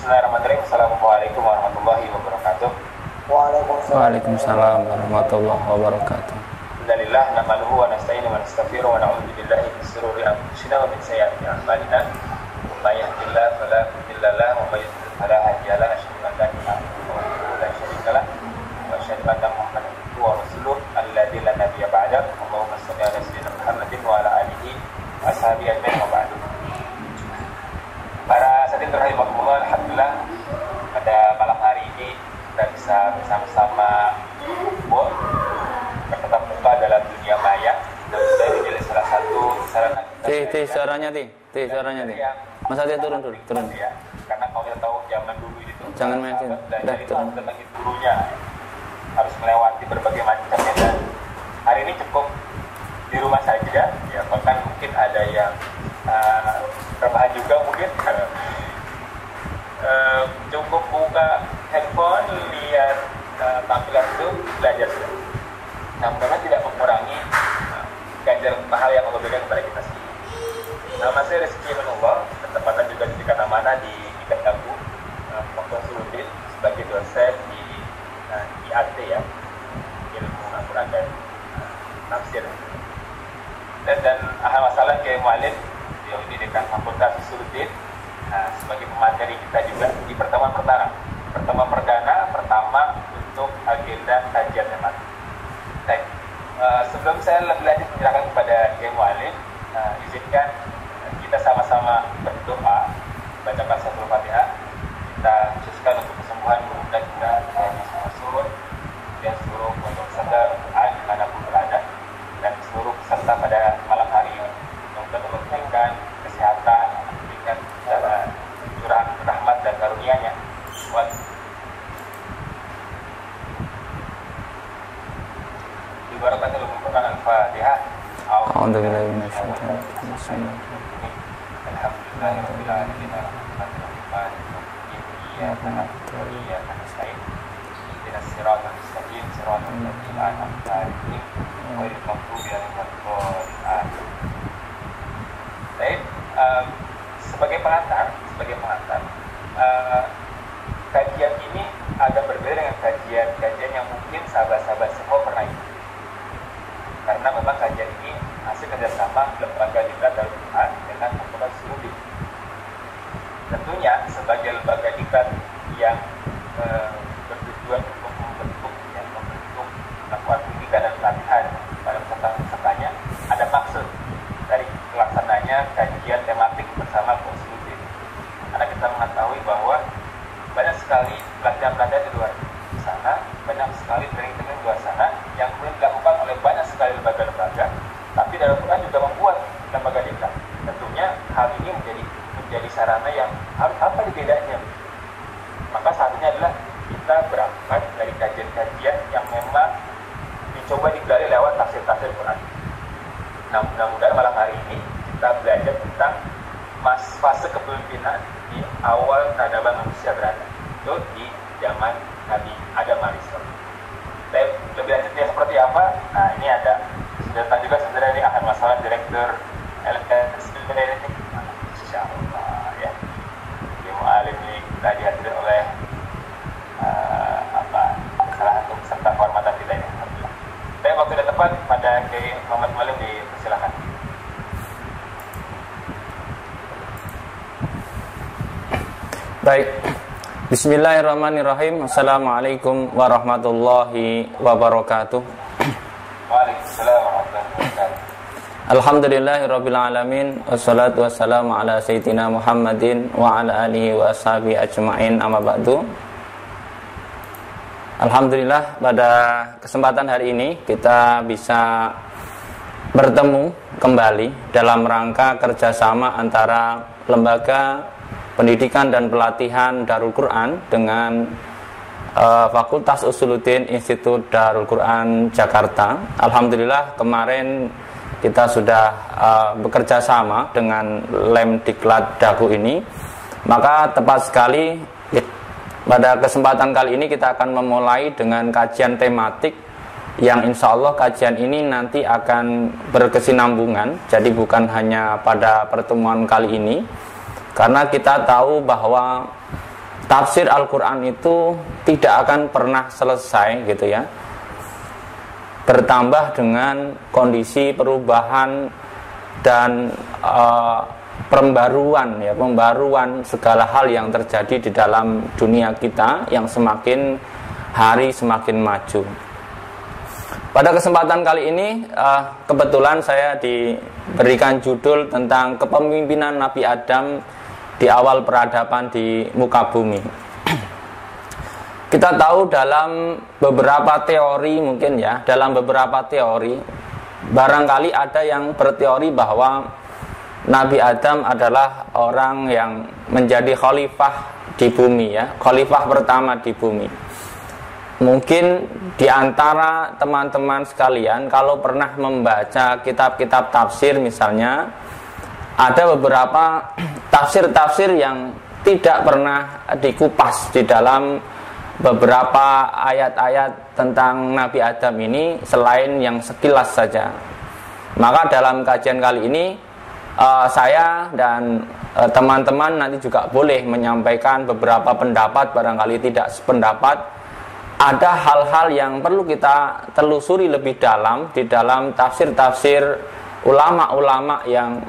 Bismillahirrahmanirrahim. Assalamualaikum warahmatullahi wabarakatuh. Waalaikumsalam warahmatullahi wabarakatuh. Alhamdulillah nahmaduhu wa nasta'inuhu wa nastaghfiruh wa na'udzu billahi min shururi anfusina wa min sayyiati a'malina. May yahdihillahu fala mudilla lahu wa may yudlil fala hadiya lahu. Asyhadu an la ilaha illallah la syarika lahu wa asyhadu anna Muhammadan abduhu wa rasuluh alladzi la nabiyya ba'dahu. Allahumma shalli ala sayyidina Muhammadin wa ala alihi wa ashabihi ajmain wa ba'du. Para hadirin rahimakumullah, alhamdulillah pada malam hari ini kita bisa bersama-sama bertetap muka dalam dunia maya dan sudah menjadi salah satu sarana kita. Suaranya Mas Ati turun. Ya. Karena kalau kita tahu zaman dulu itu jangan main sini. Belajar itu harus mengenai gurunya, harus melewati berbagai macam medan. Hari ini cukup di rumah saja, ya bahkan mungkin ada yang rebahan juga mungkin. Cukup buka handphone, lihat tampilan Zoom, belajar sudah. Namun tidak mengurangi ganjaran pahala yang Allah berikan kepada kita sendiri. Nama saya Rizky Menubal, bertepatan juga di dekat mana di Ikan Dagu, Dr. Suludin sebagai dosen di IAT ya, ilmu Al-Quran dan tafsir. Dan Ahmad Salam Kiai Mu'alim di dekat Fakultas Suludin sebagai pemateri kita juga di pertemuan perdana untuk agenda kajian tematik. Baik, sebelum saya lebih lanjut menyerahkan kepada Kiai Mu'alim, izinkan kita sama-sama berdoa, bacakan suratul Fatihah. Kita khususkan untuk kesembuhan bunda kita Mas Surun dan seluruh pondok pesantren dimanapun berada dan seluruh peserta pada malam hari ini. Semoga Allah berikan kesehatan, berikan curahan rahmat dan karunia-Nya buat Barakatul Quran Al-Fatihah. A'udzubillahi minasyaitonir rajim. Alhamdulillahirabbil alamin. Iyyaka na'budu wa iyyaka nasta'in. Ihdinas siratal mustaqim, siratal ladzina an'amta 'alaihim ghairil maghdubi 'alaihim waladdallin. Baik, sebagai pengantar, kajian ini agak berbeda dengan kajian yang mungkin sahabat-sahabat semua pernah ikut. Karena memang kajian ini hasil kerjasama lembaga diklat Al-Quran dengan Fakultas Suludin. Tentunya sebagai lembaga diklat yang bertujuan untuk membentuk melakukan pendidikan dan pelatihan pada peserta-pesertanya, ada maksud dari pelaksananya kajian tematik bersama Fakultas Suludin. Karena kita mengetahui bahwa banyak sekali pelatihan-pelatihan di luar sana, banyak sekali training-training di luar sana yang kemudian dilakukan oleh banyak sekali lembaga-lembaga, tapi dalam Quran juga membuat lembaga diklat. Tentunya hal ini menjadi sarana yang harus apa bedanya. Maka satunya adalah kita berangkat dari kajian-kajian yang memang dicoba digali lewat tafsir-tafsir Quran. Nah, mudah-mudahan malam hari ini kita belajar tentang fase kepemimpinan di awal peradaban manusia berada, itu di zaman Nabi Adam alaihissalam. Lebih lanjutnya seperti apa? Nah, ini ada sudah datang juga sebenarnya ini akan masalah direktur LKSP ini, insyaallah ya. Kiai Mu'alim ini kita dihadiri oleh salah satu peserta kehormatan kita ini. Alhamdulillah. Tapi waktu sudah tepat pada Kiai Muhammad Mu'alim dipersilakan. Baik. Bismillahirrahmanirrahim. Assalamualaikum warahmatullahi wabarakatuh. Waalaikumsalam warahmatullahi wabarakatuh. Alhamdulillahirabbil alamin. Wassalatu wassalamu ala sayyidina Muhammadin wa ala alihi wa ashabihi ajmain. Amma ba'du. Alhamdulillah pada kesempatan hari ini kita bisa bertemu kembali dalam rangka kerjasama antara lembaga pendidikan dan pelatihan Darul Quran dengan Fakultas Usuluddin Institut Darul Quran Jakarta. Alhamdulillah kemarin kita sudah bekerja sama dengan Lemdiklat Dagu ini. Maka tepat sekali pada kesempatan kali ini kita akan memulai dengan kajian tematik yang insya Allah kajian ini nanti akan berkesinambungan. Jadi bukan hanya pada pertemuan kali ini, karena kita tahu bahwa tafsir Al-Quran itu tidak akan pernah selesai gitu ya, bertambah dengan kondisi perubahan dan pembaruan segala hal yang terjadi di dalam dunia kita yang semakin hari semakin maju. Pada kesempatan kali ini kebetulan saya diberikan judul tentang kepemimpinan Nabi Adam di awal peradaban di muka bumi. Kita tahu dalam beberapa teori mungkin ya, dalam beberapa teori barangkali ada yang berteori bahwa Nabi Adam adalah orang yang menjadi khalifah di bumi ya, khalifah pertama di bumi. Mungkin di antara teman-teman sekalian kalau pernah membaca kitab-kitab tafsir misalnya, ada beberapa tafsir-tafsir yang tidak pernah dikupas di dalam beberapa ayat-ayat tentang Nabi Adam ini selain yang sekilas saja. Maka dalam kajian kali ini saya dan teman-teman nanti juga boleh menyampaikan beberapa pendapat, barangkali tidak sependapat. Ada hal-hal yang perlu kita telusuri lebih dalam di dalam tafsir-tafsir ulama-ulama yang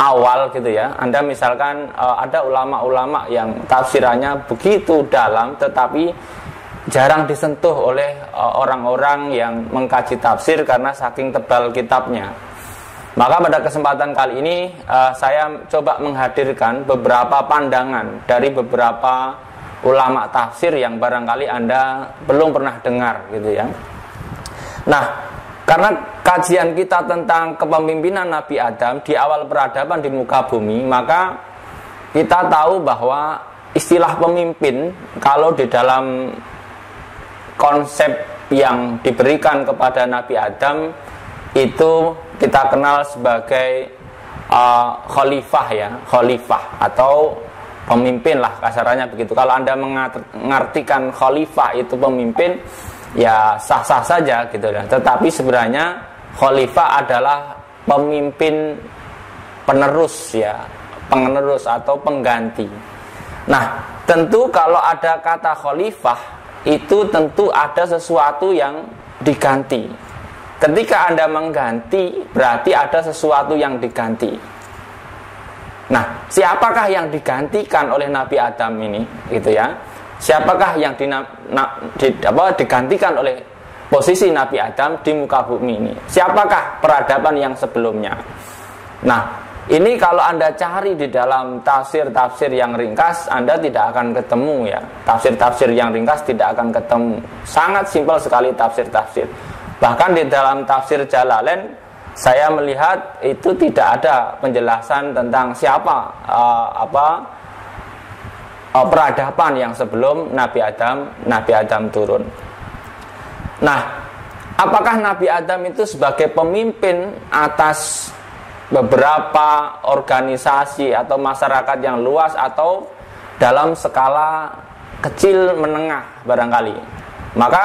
awal gitu ya. Anda misalkan ada ulama-ulama yang tafsirannya begitu dalam tetapi jarang disentuh oleh orang-orang yang mengkaji tafsir karena saking tebal kitabnya. Maka pada kesempatan kali ini saya coba menghadirkan beberapa pandangan dari beberapa ulama tafsir yang barangkali Anda belum pernah dengar gitu ya. Nah, karena kajian kita tentang kepemimpinan Nabi Adam di awal peradaban di muka bumi, maka kita tahu bahwa istilah pemimpin kalau di dalam konsep yang diberikan kepada Nabi Adam itu kita kenal sebagai khalifah ya, khalifah atau pemimpin lah kasarannya begitu. Kalau Anda mengartikan khalifah itu pemimpin, ya sah-sah saja gitu ya. Tetapi sebenarnya khalifah adalah pemimpin penerus ya, penerus atau pengganti. Nah, tentu kalau ada kata khalifah itu tentu ada sesuatu yang diganti. Ketika Anda mengganti berarti ada sesuatu yang diganti. Nah, siapakah yang digantikan oleh Nabi Adam ini gitu ya? Siapakah yang digantikan oleh posisi Nabi Adam di muka bumi ini? Siapakah peradaban yang sebelumnya? Nah, ini kalau Anda cari di dalam tafsir-tafsir yang ringkas, Anda tidak akan ketemu ya. Tafsir-tafsir yang ringkas tidak akan ketemu. Sangat simpel sekali tafsir-tafsir. Bahkan di dalam tafsir Jalalain saya melihat itu tidak ada penjelasan tentang siapa peradaban yang sebelum Nabi Adam turun. Nah, apakah Nabi Adam itu sebagai pemimpin atas beberapa organisasi atau masyarakat yang luas atau dalam skala kecil menengah barangkali? Maka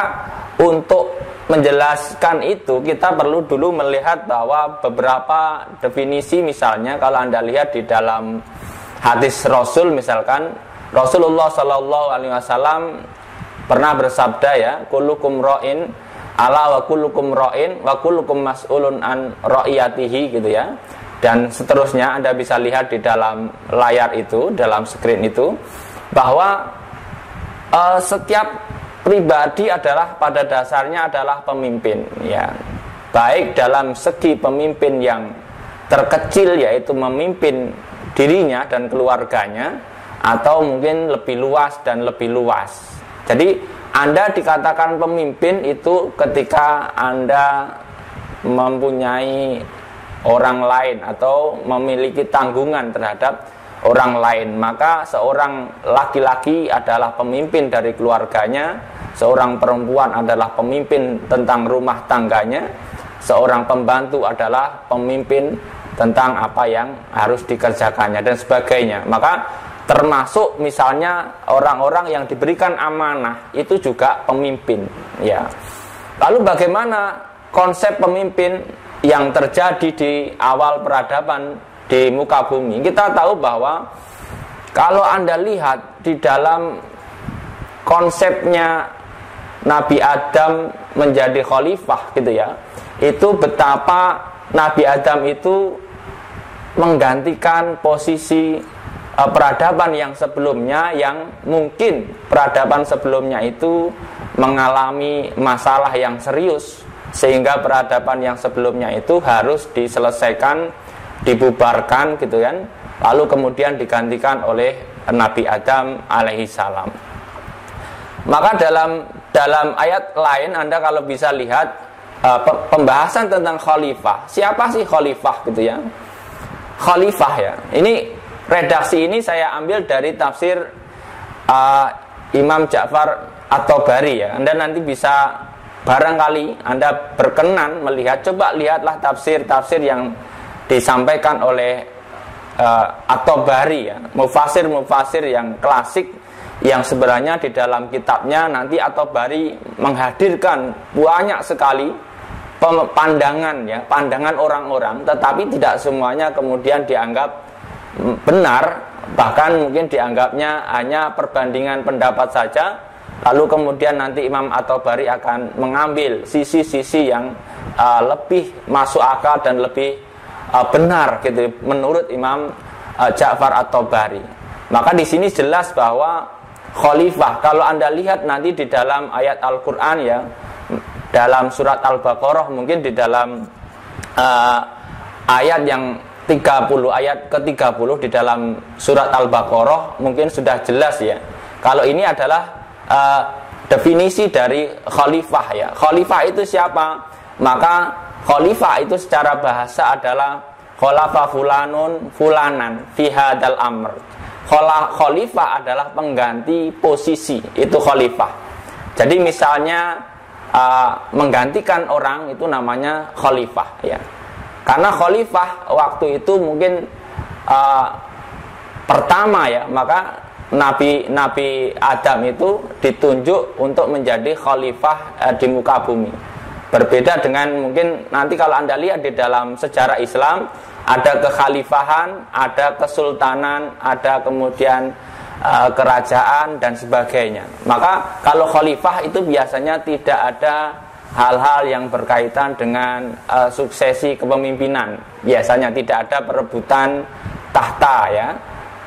untuk menjelaskan itu kita perlu dulu melihat bahwa beberapa definisi, misalnya kalau Anda lihat di dalam hadis Rasul, misalkan Rasulullah SAW pernah bersabda ya, kullukum ra'in ala wa kullukum ra'in wa kullukum mas'ulun an ra'iyatihi gitu ya. Dan seterusnya Anda bisa lihat di dalam layar itu, dalam screen itu, bahwa setiap pribadi adalah pada dasarnya adalah pemimpin ya, baik dalam segi pemimpin yang terkecil yaitu memimpin dirinya dan keluarganya, atau mungkin lebih luas dan lebih luas. Jadi Anda dikatakan pemimpin itu ketika Anda mempunyai orang lain atau memiliki tanggungan terhadap orang lain. Maka seorang laki-laki adalah pemimpin dari keluarganya, seorang perempuan adalah pemimpin tentang rumah tangganya, seorang pembantu adalah pemimpin tentang apa yang harus dikerjakannya dan sebagainya. Maka termasuk misalnya orang-orang yang diberikan amanah itu juga pemimpin ya. Lalu bagaimana konsep pemimpin yang terjadi di awal peradaban di muka bumi? Kita tahu bahwa Kalau Anda lihat di dalam konsepnya Nabi Adam menjadi khalifah gitu ya, itu betapa Nabi Adam itu menggantikan posisi peradaban yang sebelumnya, yang mungkin peradaban sebelumnya itu mengalami masalah yang serius, sehingga peradaban yang sebelumnya itu harus diselesaikan, dibubarkan gitu kan, lalu kemudian digantikan oleh Nabi Adam alaihissalam. Maka dalam ayat lain Anda kalau bisa lihat pembahasan tentang khalifah. Siapa sih khalifah gitu ya? Khalifah ya. Ini redaksi ini saya ambil dari tafsir Imam Ja'far At-Tabari ya. Anda nanti bisa, barangkali Anda berkenan melihat, coba lihatlah tafsir-tafsir yang disampaikan oleh At-Tabari ya, mufasir yang klasik, yang sebenarnya di dalam kitabnya nanti At-Tabari menghadirkan banyak sekali pandangan ya, pandangan orang-orang, tetapi tidak semuanya kemudian dianggap benar, bahkan mungkin dianggapnya hanya perbandingan pendapat saja. Lalu kemudian nanti Imam At-Tabari akan mengambil sisi-sisi yang lebih masuk akal dan lebih benar gitu menurut Imam Ja'far At-Tabari. Maka di sini jelas bahwa khalifah, kalau Anda lihat nanti di dalam ayat Al-Qur'an ya, dalam surat Al-Baqarah, mungkin di dalam ayat yang 30, ayat ke-30 di dalam surat Al-Baqarah mungkin sudah jelas ya. Kalau ini adalah definisi dari khalifah ya. Khalifah itu siapa? Maka khalifah itu secara bahasa adalah khalafa fulanun fulanan fi hadzal amr. Khalifah adalah pengganti posisi, itu khalifah. Jadi misalnya menggantikan orang itu namanya khalifah ya. Karena khalifah waktu itu mungkin pertama ya, maka Nabi Adam itu ditunjuk untuk menjadi khalifah di muka bumi. Berbeda dengan mungkin nanti kalau Anda lihat di dalam sejarah Islam, ada kekhalifahan, ada kesultanan, ada kemudian kerajaan dan sebagainya. Maka kalau khalifah itu biasanya tidak ada hal-hal yang berkaitan dengan suksesi kepemimpinan. Biasanya tidak ada perebutan tahta ya,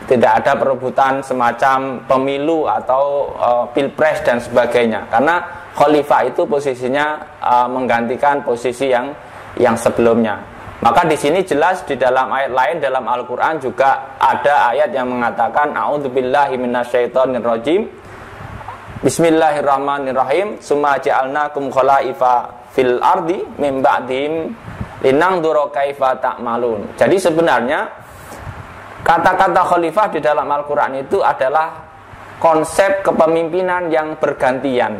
tidak ada perebutan semacam pemilu atau pilpres dan sebagainya. Karena khalifah itu posisinya menggantikan posisi yang sebelumnya. Maka di sini jelas di dalam ayat lain dalam Al-Qur'an juga ada ayat yang mengatakan a'udzubillahi minasyaitonirrajim. Bismillahirrahmanirrahim. Summa ja'alnakum khalaifa fil ardi mim ba'dihim linanzura kaifa ta'malun. Jadi sebenarnya kata-kata khalifah di dalam Al-Qur'an itu adalah konsep kepemimpinan yang bergantian.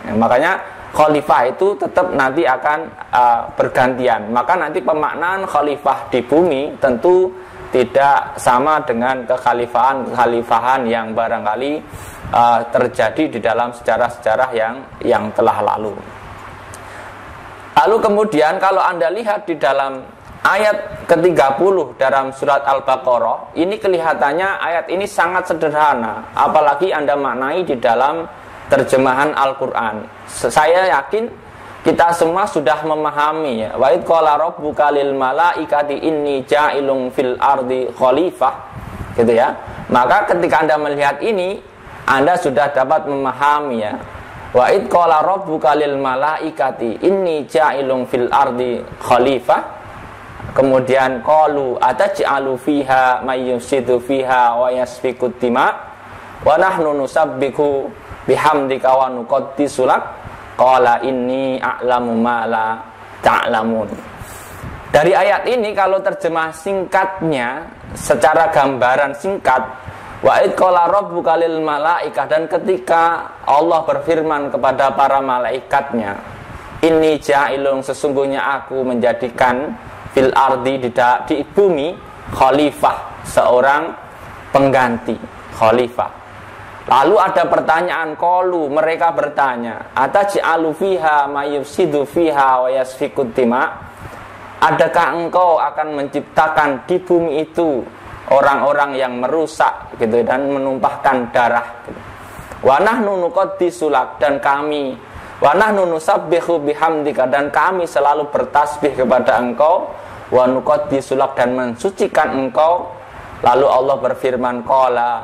Makanya khalifah itu tetap nanti akan bergantian. Maka nanti pemaknaan khalifah di bumi tentu tidak sama dengan kekhalifahan yang barangkali terjadi di dalam sejarah-sejarah yang telah lalu. Lalu kemudian kalau Anda lihat di dalam ayat ke-30 dalam surat Al-Baqarah, ini kelihatannya ayat ini sangat sederhana, apalagi Anda maknai di dalam terjemahan Al-Qur'an. Saya yakin kita semua sudah memahami ya. Wa id qala rabbuka lil malaikati inni ja'ilun fil ardi khalifah, gitu ya. Maka ketika Anda melihat ini, Anda sudah dapat memahami ya. Wa id qala rabbuka lil malaikati inni ja'ilun fil ardi khalifah. Kemudian qalu ataj'alu fiha may yufsidu fiha wa yasfiku dima wa nahnu nusabbihu bihamdika wa nuqaddisu lak qala inni a'lamu ma la ta'lamun. Dari ayat ini kalau terjemah singkatnya secara gambaran singkat, wa id qala rabbuka lil malaikah, dan ketika Allah berfirman kepada para malaikatnya, inni ja'ilun, sesungguhnya aku menjadikan fil ardi, di bumi, khalifah, seorang pengganti khalifah. Lalu ada pertanyaan, qalu, mereka bertanya, ataj'alu fiha may yufsidu fiha wa yasfiku dima, adakah engkau akan menciptakan di bumi itu orang-orang yang merusak gitu dan menumpahkan darah gitu. Wa nahnu nuqaddisulak, dan kami wa nahnu nusabbihu bihamdika, dan kami selalu bertasbih kepada engkau, wa nuqaddisulak, dan mensucikan engkau. Lalu Allah berfirman, qala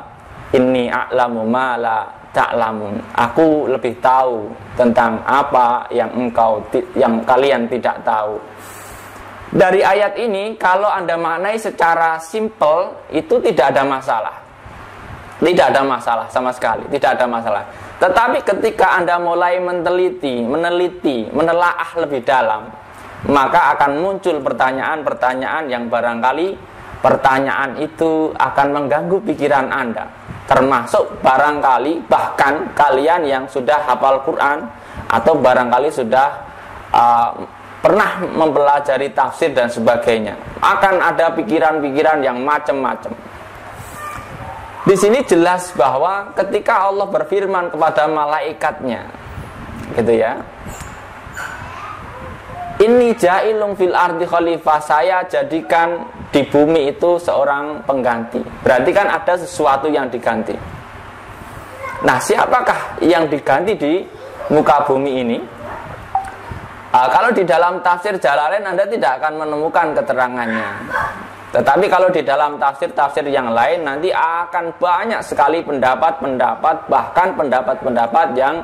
inni a'lamu ma la ta'lamun, aku lebih tahu tentang apa yang kalian tidak tahu. Dari ayat ini, kalau Anda maknai secara simple, itu tidak ada masalah. Tidak ada masalah sama sekali, tidak ada masalah. Tetapi ketika Anda mulai meneliti, menelaah lebih dalam, maka akan muncul pertanyaan-pertanyaan yang barangkali pertanyaan itu akan mengganggu pikiran Anda. Termasuk barangkali bahkan kalian yang sudah hafal Quran atau barangkali sudah pernah mempelajari tafsir dan sebagainya, akan ada pikiran-pikiran yang macam-macam. Di sini jelas bahwa ketika Allah berfirman kepada malaikatnya, gitu ya, inni ja'ilun fil ardi khalifah, saya jadikan di bumi itu seorang pengganti. Berarti kan ada sesuatu yang diganti. Nah, siapakah yang diganti di muka bumi ini? Kalau di dalam tafsir Jalalain Anda tidak akan menemukan keterangannya. Tetapi kalau di dalam tafsir-tafsir yang lain nanti akan banyak sekali pendapat-pendapat, bahkan pendapat-pendapat yang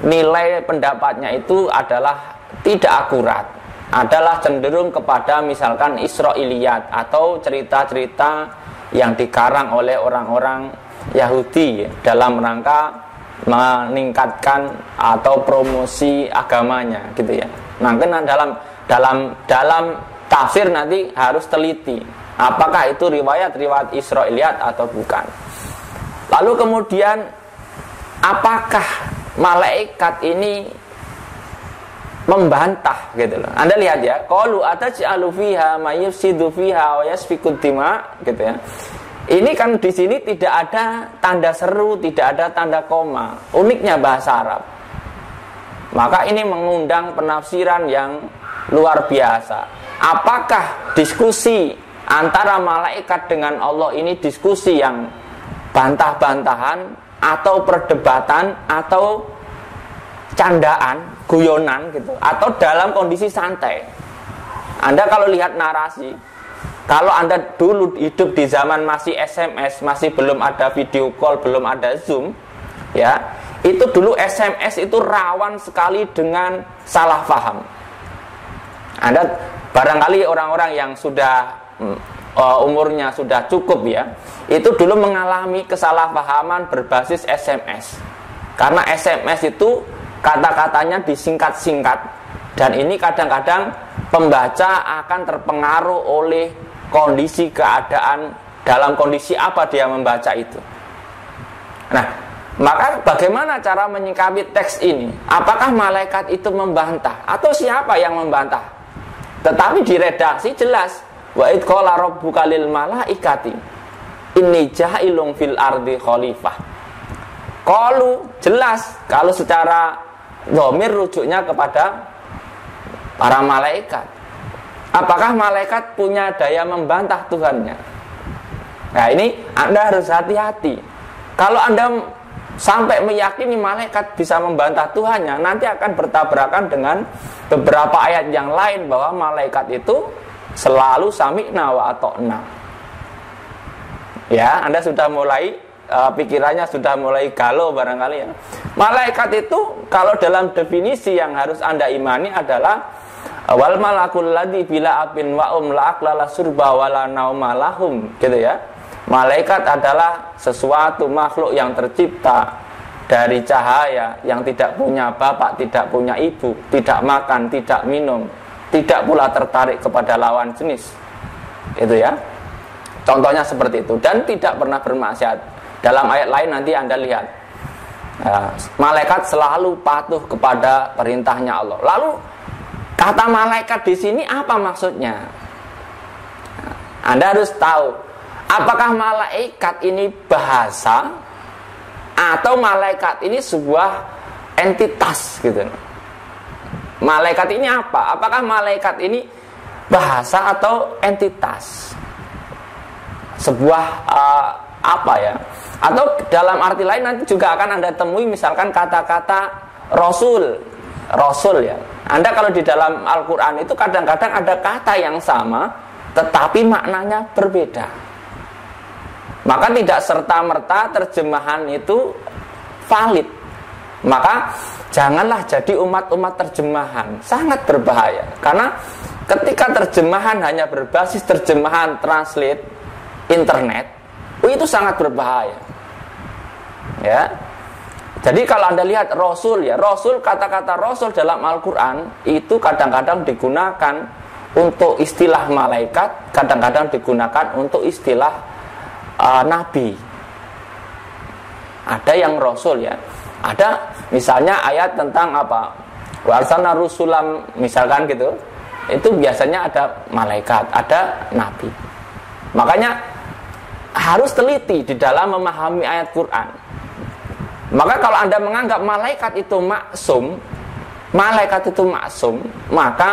nilai pendapatnya itu adalah tidak akurat, adalah cenderung kepada misalkan Israiliyat atau cerita-cerita yang dikarang oleh orang-orang Yahudi dalam rangka meningkatkan atau promosi agamanya, gitu ya. Nah, dalam tafsir nanti harus teliti apakah itu riwayat-riwayat Israiliyat atau bukan. Lalu kemudian apakah malaikat ini membantah, gitu loh. Anda lihat ya, qalu ataj'alu fiha may yufsidu fiha wa yasfiku dima, gitu ya. Ini kan di sini tidak ada tanda seru, tidak ada tanda koma. Uniknya bahasa Arab. Maka ini mengundang penafsiran yang luar biasa. Apakah diskusi antara malaikat dengan Allah ini diskusi yang bantah-bantahan atau perdebatan atau candaan, guyonan gitu, atau dalam kondisi santai? Anda kalau lihat narasi, kalau Anda dulu hidup di zaman masih SMS, masih belum ada video call, belum ada Zoom, ya, itu dulu SMS itu rawan sekali dengan salah paham. Anda barangkali orang-orang yang sudah umurnya sudah cukup ya, itu dulu mengalami kesalahpahaman berbasis SMS. Karena SMS itu kata-katanya disingkat-singkat, dan ini kadang-kadang pembaca akan terpengaruh oleh kondisi keadaan, dalam kondisi apa dia membaca itu. Nah, maka bagaimana cara menyikapi teks ini? Apakah malaikat itu membantah atau siapa yang membantah? Tetapi di redaksi jelas, wa id qala rabbuka lil malaikati inni ja'ilun fil ardi khalifah. Qalu, jelas kalau secara dhamir rujuknya kepada para malaikat. Apakah malaikat punya daya membantah Tuhannya? Nah, ini Anda harus hati-hati. Kalau Anda sampai meyakini malaikat bisa membantah Tuhannya, nanti akan bertabrakan dengan beberapa ayat yang lain bahwa malaikat itu selalu sami'na wa ata'na. Ya, Anda sudah mulai pikirannya sudah mulai galau barangkali ya. Malaikat itu kalau dalam definisi yang harus Anda imani adalah wal malakul ladzi bila abin wa la'aqlala surba wala nauma lahum, gitu ya. Malaikat adalah sesuatu makhluk yang tercipta dari cahaya, yang tidak punya bapak, tidak punya ibu, tidak makan, tidak minum, tidak pula tertarik kepada lawan jenis. Itu ya. Contohnya seperti itu, dan tidak pernah bermaksiat. Dalam ayat lain nanti Anda lihat, malaikat selalu patuh kepada perintahnya Allah. Lalu kata malaikat di sini apa maksudnya? Anda harus tahu, apakah malaikat ini bahasa atau malaikat ini sebuah entitas, gitu. Malaikat ini apa? Apakah malaikat ini bahasa atau entitas? sebuah apa ya? Atau dalam arti lain nanti juga akan Anda temui misalkan kata-kata rasul ya. Anda kalau di dalam Al-Quran itu kadang-kadang ada kata yang sama tetapi maknanya berbeda. Maka tidak serta-merta terjemahan itu valid. Maka janganlah jadi umat-umat terjemahan. Sangat berbahaya. Karena ketika terjemahan hanya berbasis terjemahan translate internet, itu sangat berbahaya. Ya. Jadi kalau Anda lihat Rasul ya, Rasul, kata-kata Rasul dalam Al-Quran itu kadang-kadang digunakan untuk istilah malaikat, kadang-kadang digunakan untuk istilah Nabi. Ada yang Rasul ya. Ada misalnya ayat tentang apa? Wa arsalna rusulam misalkan gitu. Itu biasanya ada malaikat, ada Nabi. Makanya harus teliti di dalam memahami ayat Quran. Maka kalau Anda menganggap malaikat itu maksum, maka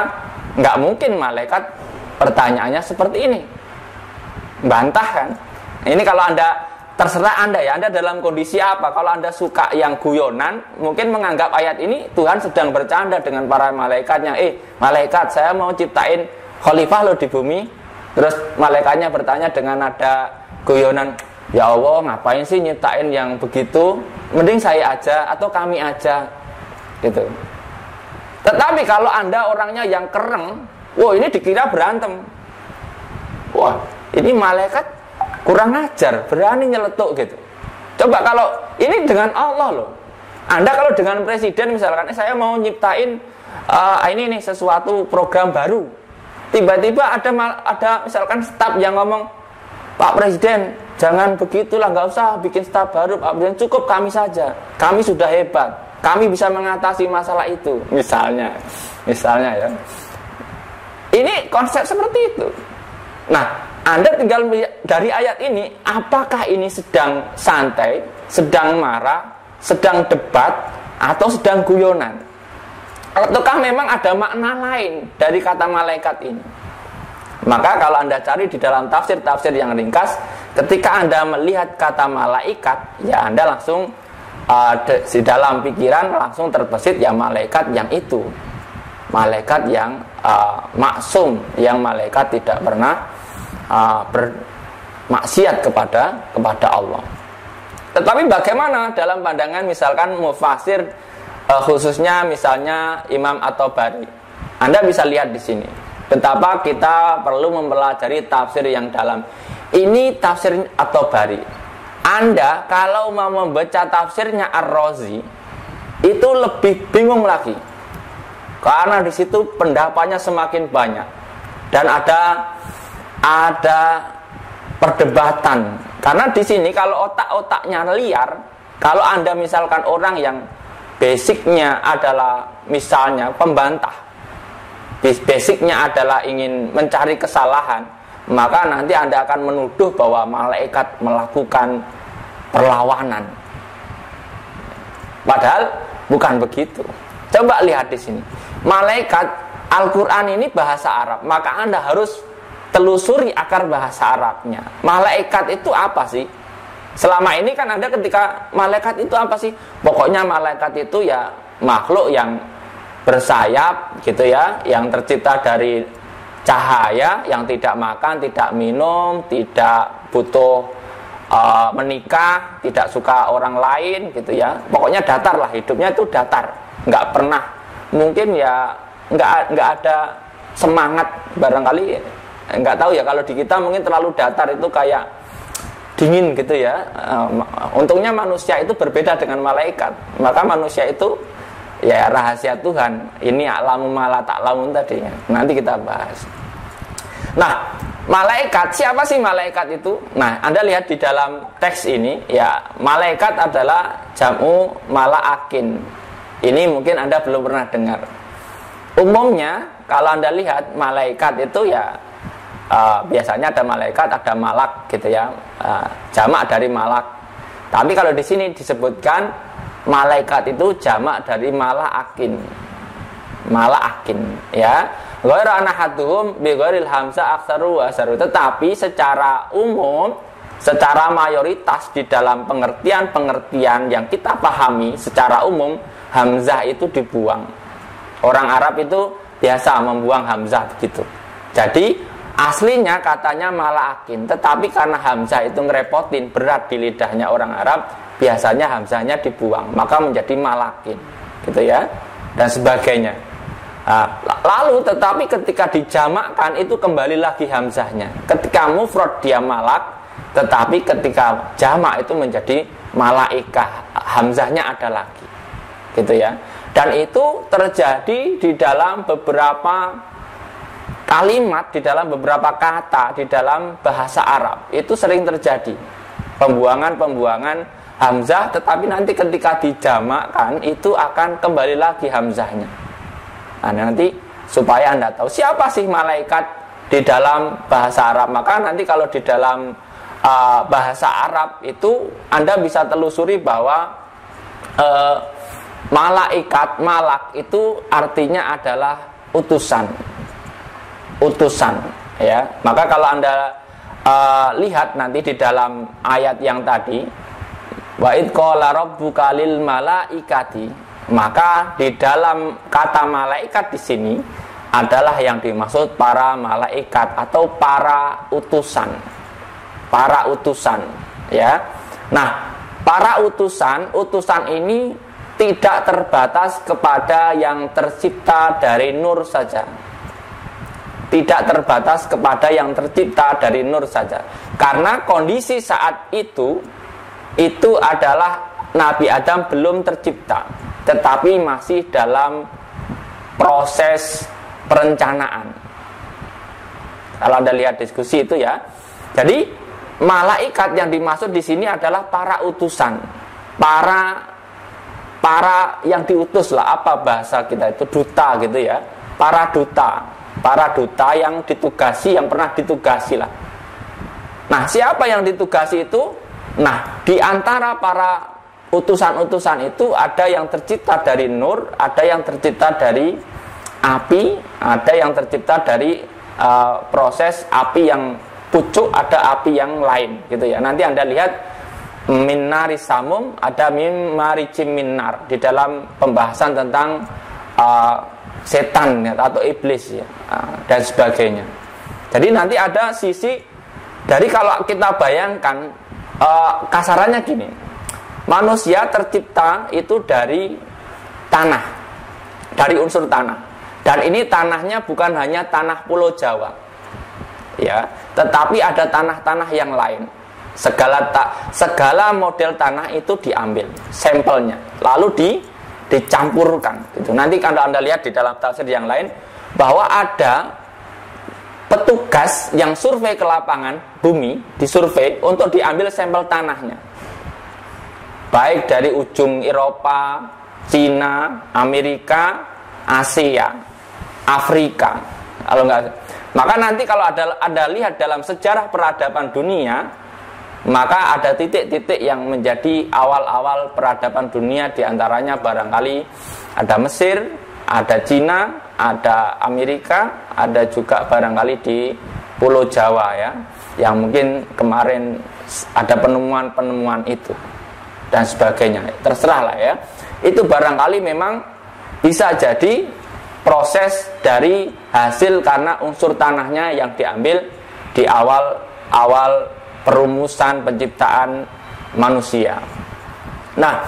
nggak mungkin malaikat pertanyaannya seperti ini. Bantah kan? Ini kalau Anda, terserah Anda ya, Anda dalam kondisi apa. Kalau Anda suka yang guyonan, mungkin menganggap ayat ini Tuhan sedang bercanda dengan para malaikatnya. Malaikat, saya mau ciptain khalifah loh di bumi. Terus malaikatnya bertanya dengan nada guyonan, ya Allah, ngapain sih nyiptain yang begitu? Mending saya aja atau kami aja gitu. Tetapi kalau Anda orangnya yang kereng, wah ini dikira berantem. Wah, ini malaikat kurang ajar, berani nyeletuk gitu. Coba kalau ini dengan Allah loh. Anda kalau dengan presiden misalkan, saya mau nyiptain ini nih sesuatu program baru. Tiba-tiba ada misalkan staf yang ngomong, Pak Presiden, jangan begitulah, nggak usah bikin staf baru, Pak Presiden, cukup kami saja. Kami sudah hebat, kami bisa mengatasi masalah itu. Misalnya ya. Ini konsep seperti itu. Nah, Anda tinggal dari ayat ini, apakah ini sedang santai, sedang marah, sedang debat, atau sedang guyonan? Ataukah memang ada makna lain dari kata malaikat ini? Maka kalau Anda cari di dalam tafsir-tafsir yang ringkas, ketika Anda melihat kata malaikat, ya Anda langsung di dalam pikiran langsung terbesit ya malaikat yang itu. Malaikat yang maksum, yang malaikat tidak pernah bermaksiat kepada Allah. Tetapi bagaimana dalam pandangan misalkan mufasir, khususnya misalnya Imam At-Tabari? Anda bisa lihat di sini betapa kita perlu mempelajari tafsir yang dalam. Ini tafsir At-Tabari. Anda kalau mau membaca tafsirnya Ar-Razi itu lebih bingung lagi, karena di situ pendapatnya semakin banyak dan ada perdebatan. Karena di sini kalau otak-otaknya liar, kalau Anda misalkan orang yang basicnya adalah misalnya pembantah, basicnya adalah ingin mencari kesalahan, maka nanti Anda akan menuduh bahwa malaikat melakukan perlawanan. Padahal bukan begitu. Coba lihat di sini. Malaikat, Al-Quran ini bahasa Arab, maka Anda harus telusuri akar bahasa Arabnya. Malaikat itu apa sih? Selama ini kan Anda ketika malaikat itu apa sih? Pokoknya malaikat itu ya makhluk yang bersayap gitu ya, yang tercipta dari cahaya, yang tidak makan, tidak minum, tidak butuh menikah, tidak suka orang lain gitu ya. Pokoknya datar lah, hidupnya itu datar, nggak pernah, mungkin ya nggak ada semangat, barangkali nggak tahu ya, kalau di kita mungkin terlalu datar, itu kayak dingin gitu ya. Untungnya manusia itu berbeda dengan malaikat. Maka manusia itu ya rahasia Tuhan. Ini alamu mala ta'lamun tadi ya. Nanti kita bahas. Nah, malaikat, siapa sih malaikat itu? Nah, Anda lihat di dalam teks ini ya, malaikat adalah jam'u malaakin. Ini mungkin Anda belum pernah dengar. Umumnya kalau Anda lihat malaikat itu ya biasanya ada malaikat, ada malak gitu ya, jamak dari malak. Tapi kalau di sini disebutkan malaikat itu jamak dari malaakin. Malaakin ya. Ghairu anahaduhum bi ghairil hamzah aktsaru wa asaru. Tetapi secara umum, secara mayoritas di dalam pengertian-pengertian yang kita pahami secara umum, hamzah itu dibuang. Orang Arab itu biasa membuang hamzah begitu. Jadi aslinya katanya malakin, tetapi karena hamzah itu ngerepotin, berat di lidahnya orang Arab, biasanya hamzahnya dibuang, maka menjadi malakin, gitu ya, dan sebagainya. Nah, lalu tetapi ketika dijamakkan itu kembali lagi hamzahnya. Ketika mufrad dia malak, tetapi ketika jamak itu menjadi malaikah, hamzahnya ada lagi, gitu ya. Dan itu terjadi di dalam beberapa kalimat, di dalam beberapa kata di dalam bahasa Arab. Itu sering terjadi pembuangan hamzah, tetapi nanti ketika dijamakkan itu akan kembali lagi hamzahnya. Nah, nanti supaya Anda tahu siapa sih malaikat di dalam bahasa Arab, maka nanti kalau di dalam bahasa Arab itu Anda bisa telusuri bahwa malaikat, malak itu artinya adalah utusan, ya. Maka kalau Anda lihat nanti di dalam ayat yang tadi, wa id qala rabbuka lil malaikati, maka di dalam kata malaikat di sini adalah yang dimaksud para malaikat atau para utusan, ya. Nah, para utusan ini tidak terbatas kepada yang tercipta dari nur saja. Tidak terbatas kepada yang tercipta dari nur saja. Karena kondisi saat itu adalah Nabi Adam belum tercipta, tetapi masih dalam proses perencanaan. Kalau Anda lihat diskusi itu ya. Jadi malaikat yang dimaksud di sini adalah para utusan, para yang diutus lah, apa bahasa kita itu, duta gitu ya. Para duta yang ditugasi, yang pernah ditugasi lah. Nah, siapa yang ditugasi itu? Nah, di antara para utusan-utusan itu ada yang tercipta dari nur, ada yang tercipta dari api, ada yang tercipta dari proses api yang pucuk, ada api yang lain gitu ya. Nanti Anda lihat minnari samum, ada maricim minnar di dalam pembahasan tentang setan ya, atau iblis ya, dan sebagainya. Jadi nanti ada sisi dari, kalau kita bayangkan kasarannya gini, manusia tercipta itu dari tanah, dari unsur tanah, dan ini tanahnya bukan hanya tanah Pulau Jawa ya, tetapi ada tanah-tanah yang lain. Segala model tanah itu diambil sampelnya, lalu dicampurkan gitu. Nanti kalau Anda lihat di dalam tafsir yang lain bahwa ada petugas yang survei ke lapangan bumi, disurvei untuk diambil sampel tanahnya, baik dari ujung Eropa, Cina, Amerika, Asia, Afrika. Kalau enggak, maka nanti kalau Anda lihat dalam sejarah peradaban dunia, maka ada titik-titik yang menjadi awal-awal peradaban dunia, diantaranya barangkali ada Mesir, ada Cina, ada Amerika, ada juga barangkali di Pulau Jawa ya, yang mungkin kemarin ada penemuan-penemuan itu dan sebagainya. Terserah lah ya. Itu barangkali memang bisa jadi proses dari hasil karena unsur tanahnya yang diambil di awal perumusan penciptaan manusia. Nah,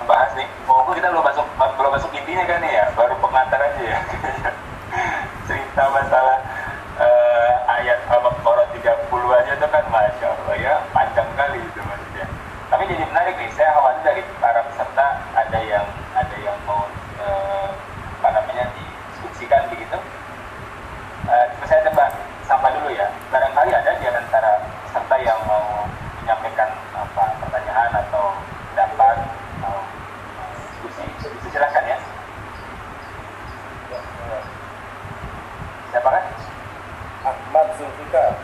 bahas nih, kita belum masuk intinya kan ya, baru pengantar aja ya. Cerita masalah ayat Al-Baqarah 30 aja itu kan Masya Allah ya, panjang kali itu maksudnya. Tapi jadi menarik nih, saya khawatir dari para peserta ada yang mau diskusikan begitu. Saya coba sapa dulu ya. Barangkali ada di antara peserta yang mau menyampaikan pertanyaan atau pendapat atau diskusi, bisa silakan ya. Siapa kan? Ahmad Zulfikar.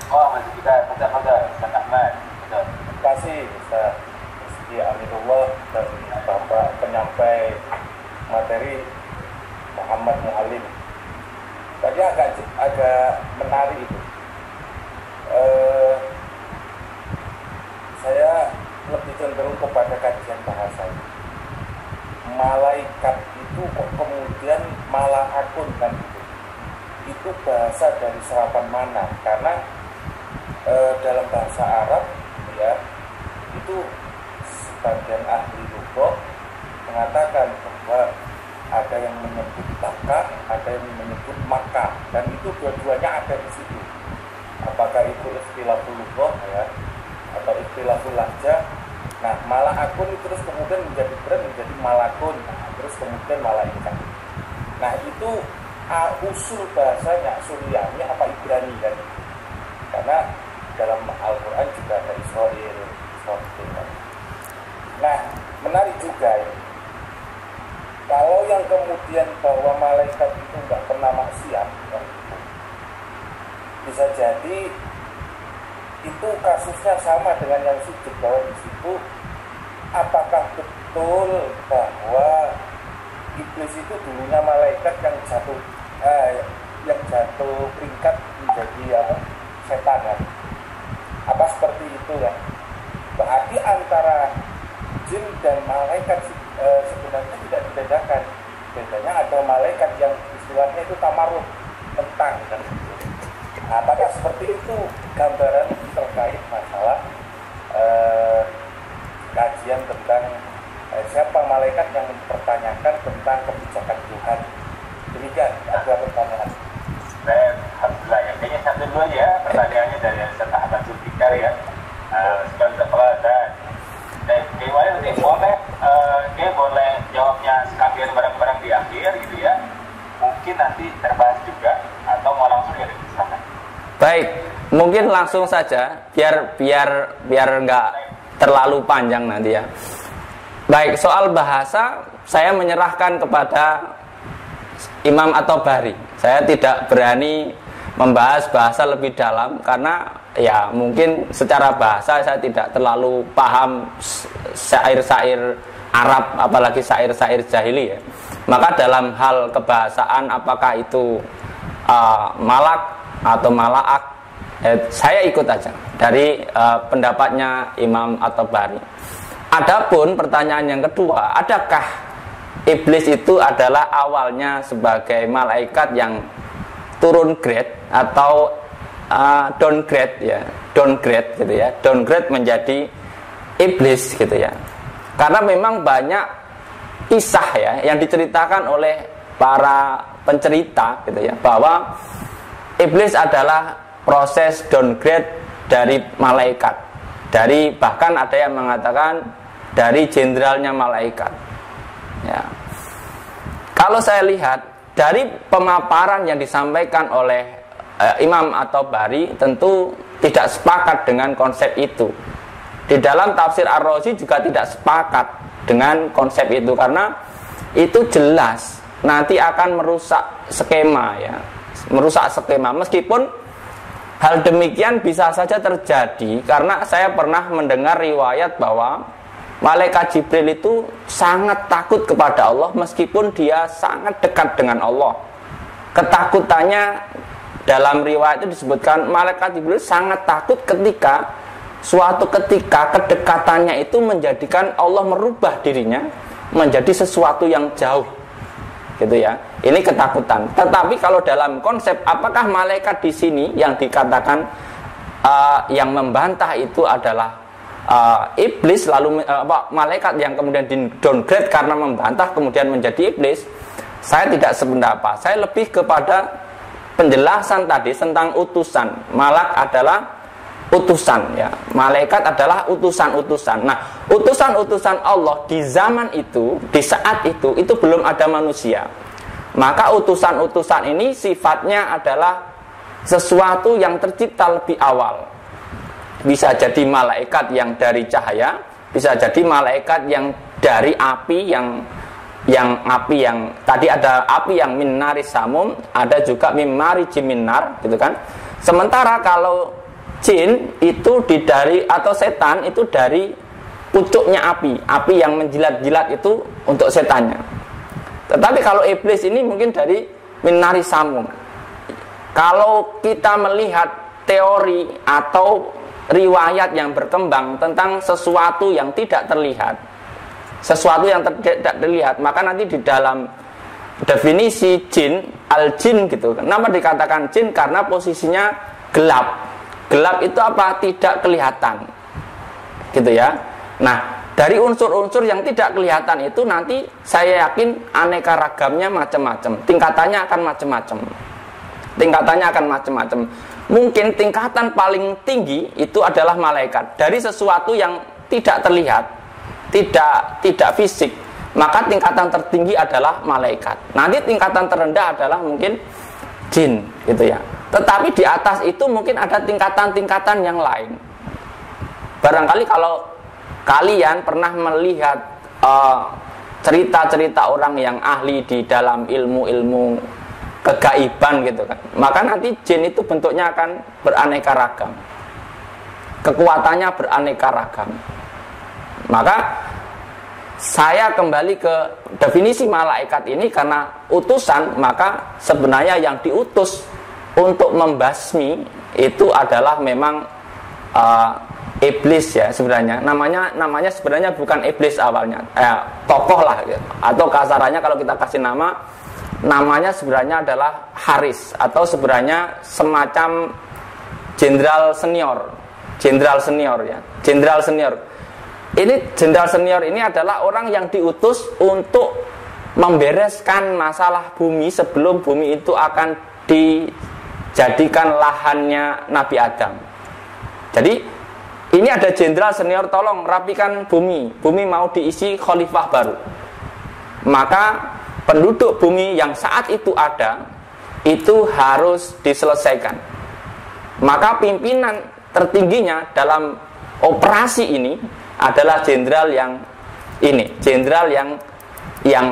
Oh, Ahmad Zulfikar, pada Muhammad Mualim. Tadi agak menarik itu. Saya lebih cenderung kepada kajian bahasa. Malaikat itu kok kemudian malaakun kan gitu. Itu bahasa dari serapan mana? Karena dalam bahasa Arab ya itu sebagian ahli lugah mengatakan bahwa ada yang menyebut baka, ada yang menyebut maka, dan itu dua-duanya ada di situ. Apakah itu istilahul lugah ya atau istilahul lahjah? Nah, malaakun itu terus kemudian menjadi malakun, terus kemudian malaikat. Nah, itu usul bahasanya Suryani apa Ibrani kan? Karena dalam Al-Quran juga ada Israel. Nah, menarik juga ini. Kalau yang kemudian bahwa malaikat itu nggak pernah maksiat, kan? Bisa jadi itu kasusnya sama dengan yang sujud, bahwa di situ apakah betul bahwa iblis itu dulunya malaikat yang jatuh peringkat menjadi setan kan? Apa seperti itu kan? Berarti antara jin dan malaikat sebenarnya tidak dibedakan. Bedanya ada malaikat yang istilahnya itu tamarruh, mentang kan? Nah, apakah seperti itu gambaran terkait masalah kajian tentang siapa malaikat yang mempertanyakan tentang kebijakan Tuhan? Demikian, ada pertanyaan. Alhamdulillah ya. Kayaknya satu dulu aja ya pertanyaannya dari Ustaz Ahmad Zulfikar ya. Sekarang kepala dan gimana nanti boleh jawabnya sekalian bareng-bareng di akhir gitu ya. Mungkin nanti terbahas juga atau mau langsung ya silakan. Baik, mungkin langsung saja biar nggak terlalu panjang nanti ya. Baik, soal bahasa saya menyerahkan kepada Imam At-Tabari. Saya tidak berani membahas bahasa lebih dalam karena ya mungkin secara bahasa saya tidak terlalu paham syair-syair Arab, apalagi syair-syair jahili ya. Maka dalam hal kebahasaan apakah itu malak atau malaak, saya ikut aja dari pendapatnya Imam At-Tabari. Adapun pertanyaan yang kedua, adakah iblis itu adalah awalnya sebagai malaikat yang turun grade atau downgrade ya, downgrade gitu ya, downgrade menjadi iblis gitu ya? Karena memang banyak kisah ya yang diceritakan oleh para pencerita gitu ya, bahwa iblis adalah proses downgrade dari malaikat, dari bahkan ada yang mengatakan dari jenderalnya malaikat ya. Kalau saya lihat dari pemaparan yang disampaikan oleh Imam At-Tabari, tentu tidak sepakat dengan konsep itu. Di dalam tafsir Ar-Razi juga tidak sepakat dengan konsep itu, karena itu jelas nanti akan merusak skema ya, merusak skema. Meskipun hal demikian bisa saja terjadi, karena saya pernah mendengar riwayat bahwa malaikat Jibril itu sangat takut kepada Allah meskipun dia sangat dekat dengan Allah. Ketakutannya dalam riwayat itu disebutkan malaikat Jibril sangat takut ketika suatu ketika kedekatannya itu menjadikan Allah merubah dirinya menjadi sesuatu yang jauh gitu ya. Ini ketakutan. Tetapi kalau dalam konsep apakah malaikat di sini yang dikatakan yang membantah itu adalah iblis, lalu malaikat yang kemudian di downgrade karena membantah kemudian menjadi iblis, saya tidak sependapat. Saya lebih kepada penjelasan tadi tentang utusan. Malak adalah utusan ya, malaikat adalah utusan-utusan. Nah, utusan-utusan Allah di zaman itu, di saat itu belum ada manusia. Maka utusan-utusan ini sifatnya adalah sesuatu yang tercipta lebih awal. Bisa jadi malaikat yang dari cahaya, bisa jadi malaikat yang dari api, yang api yang tadi ada api yang min naris samum, ada juga min mariji min nar gitu kan. Sementara kalau jin itu dari atau setan itu dari pucuknya api yang menjilat-jilat itu untuk setannya. Tetapi kalau iblis ini mungkin dari min nari samum. Kalau kita melihat teori atau riwayat yang berkembang tentang sesuatu yang tidak terlihat, tidak terlihat, maka nanti di dalam definisi jin, al-jin gitu. Kenapa dikatakan jin? Karena posisinya gelap. Gelap itu apa? Tidak kelihatan. Gitu ya. Nah, dari unsur-unsur yang tidak kelihatan itu nanti saya yakin aneka ragamnya macam-macam. Tingkatannya akan macam-macam. Mungkin tingkatan paling tinggi itu adalah malaikat. Dari sesuatu yang tidak terlihat, tidak fisik, maka tingkatan tertinggi adalah malaikat. Nanti tingkatan terendah adalah mungkin jin, gitu ya. Tetapi di atas itu mungkin ada tingkatan-tingkatan yang lain. Barangkali kalau kalian pernah melihat cerita-cerita orang yang ahli di dalam ilmu-ilmu kegaiban gitu kan, maka nanti jin itu bentuknya akan beraneka ragam, kekuatannya beraneka ragam. Maka saya kembali ke definisi malaikat ini karena utusan, maka sebenarnya yang diutus untuk membasmi itu adalah memang iblis ya sebenarnya. Namanya sebenarnya bukan iblis awalnya, tokoh lah gitu. Atau kasarannya kalau kita kasih namanya sebenarnya adalah Haris, atau sebenarnya semacam jenderal senior ya. Jenderal senior. Ini jenderal senior ini adalah orang yang diutus untuk membereskan masalah bumi sebelum bumi itu akan dijadikan lahannya Nabi Adam. Jadi ini ada jenderal senior, tolong rapikan bumi mau diisi khalifah baru. Maka penduduk bumi yang saat itu ada itu harus diselesaikan. Maka pimpinan tertingginya dalam operasi ini adalah jenderal yang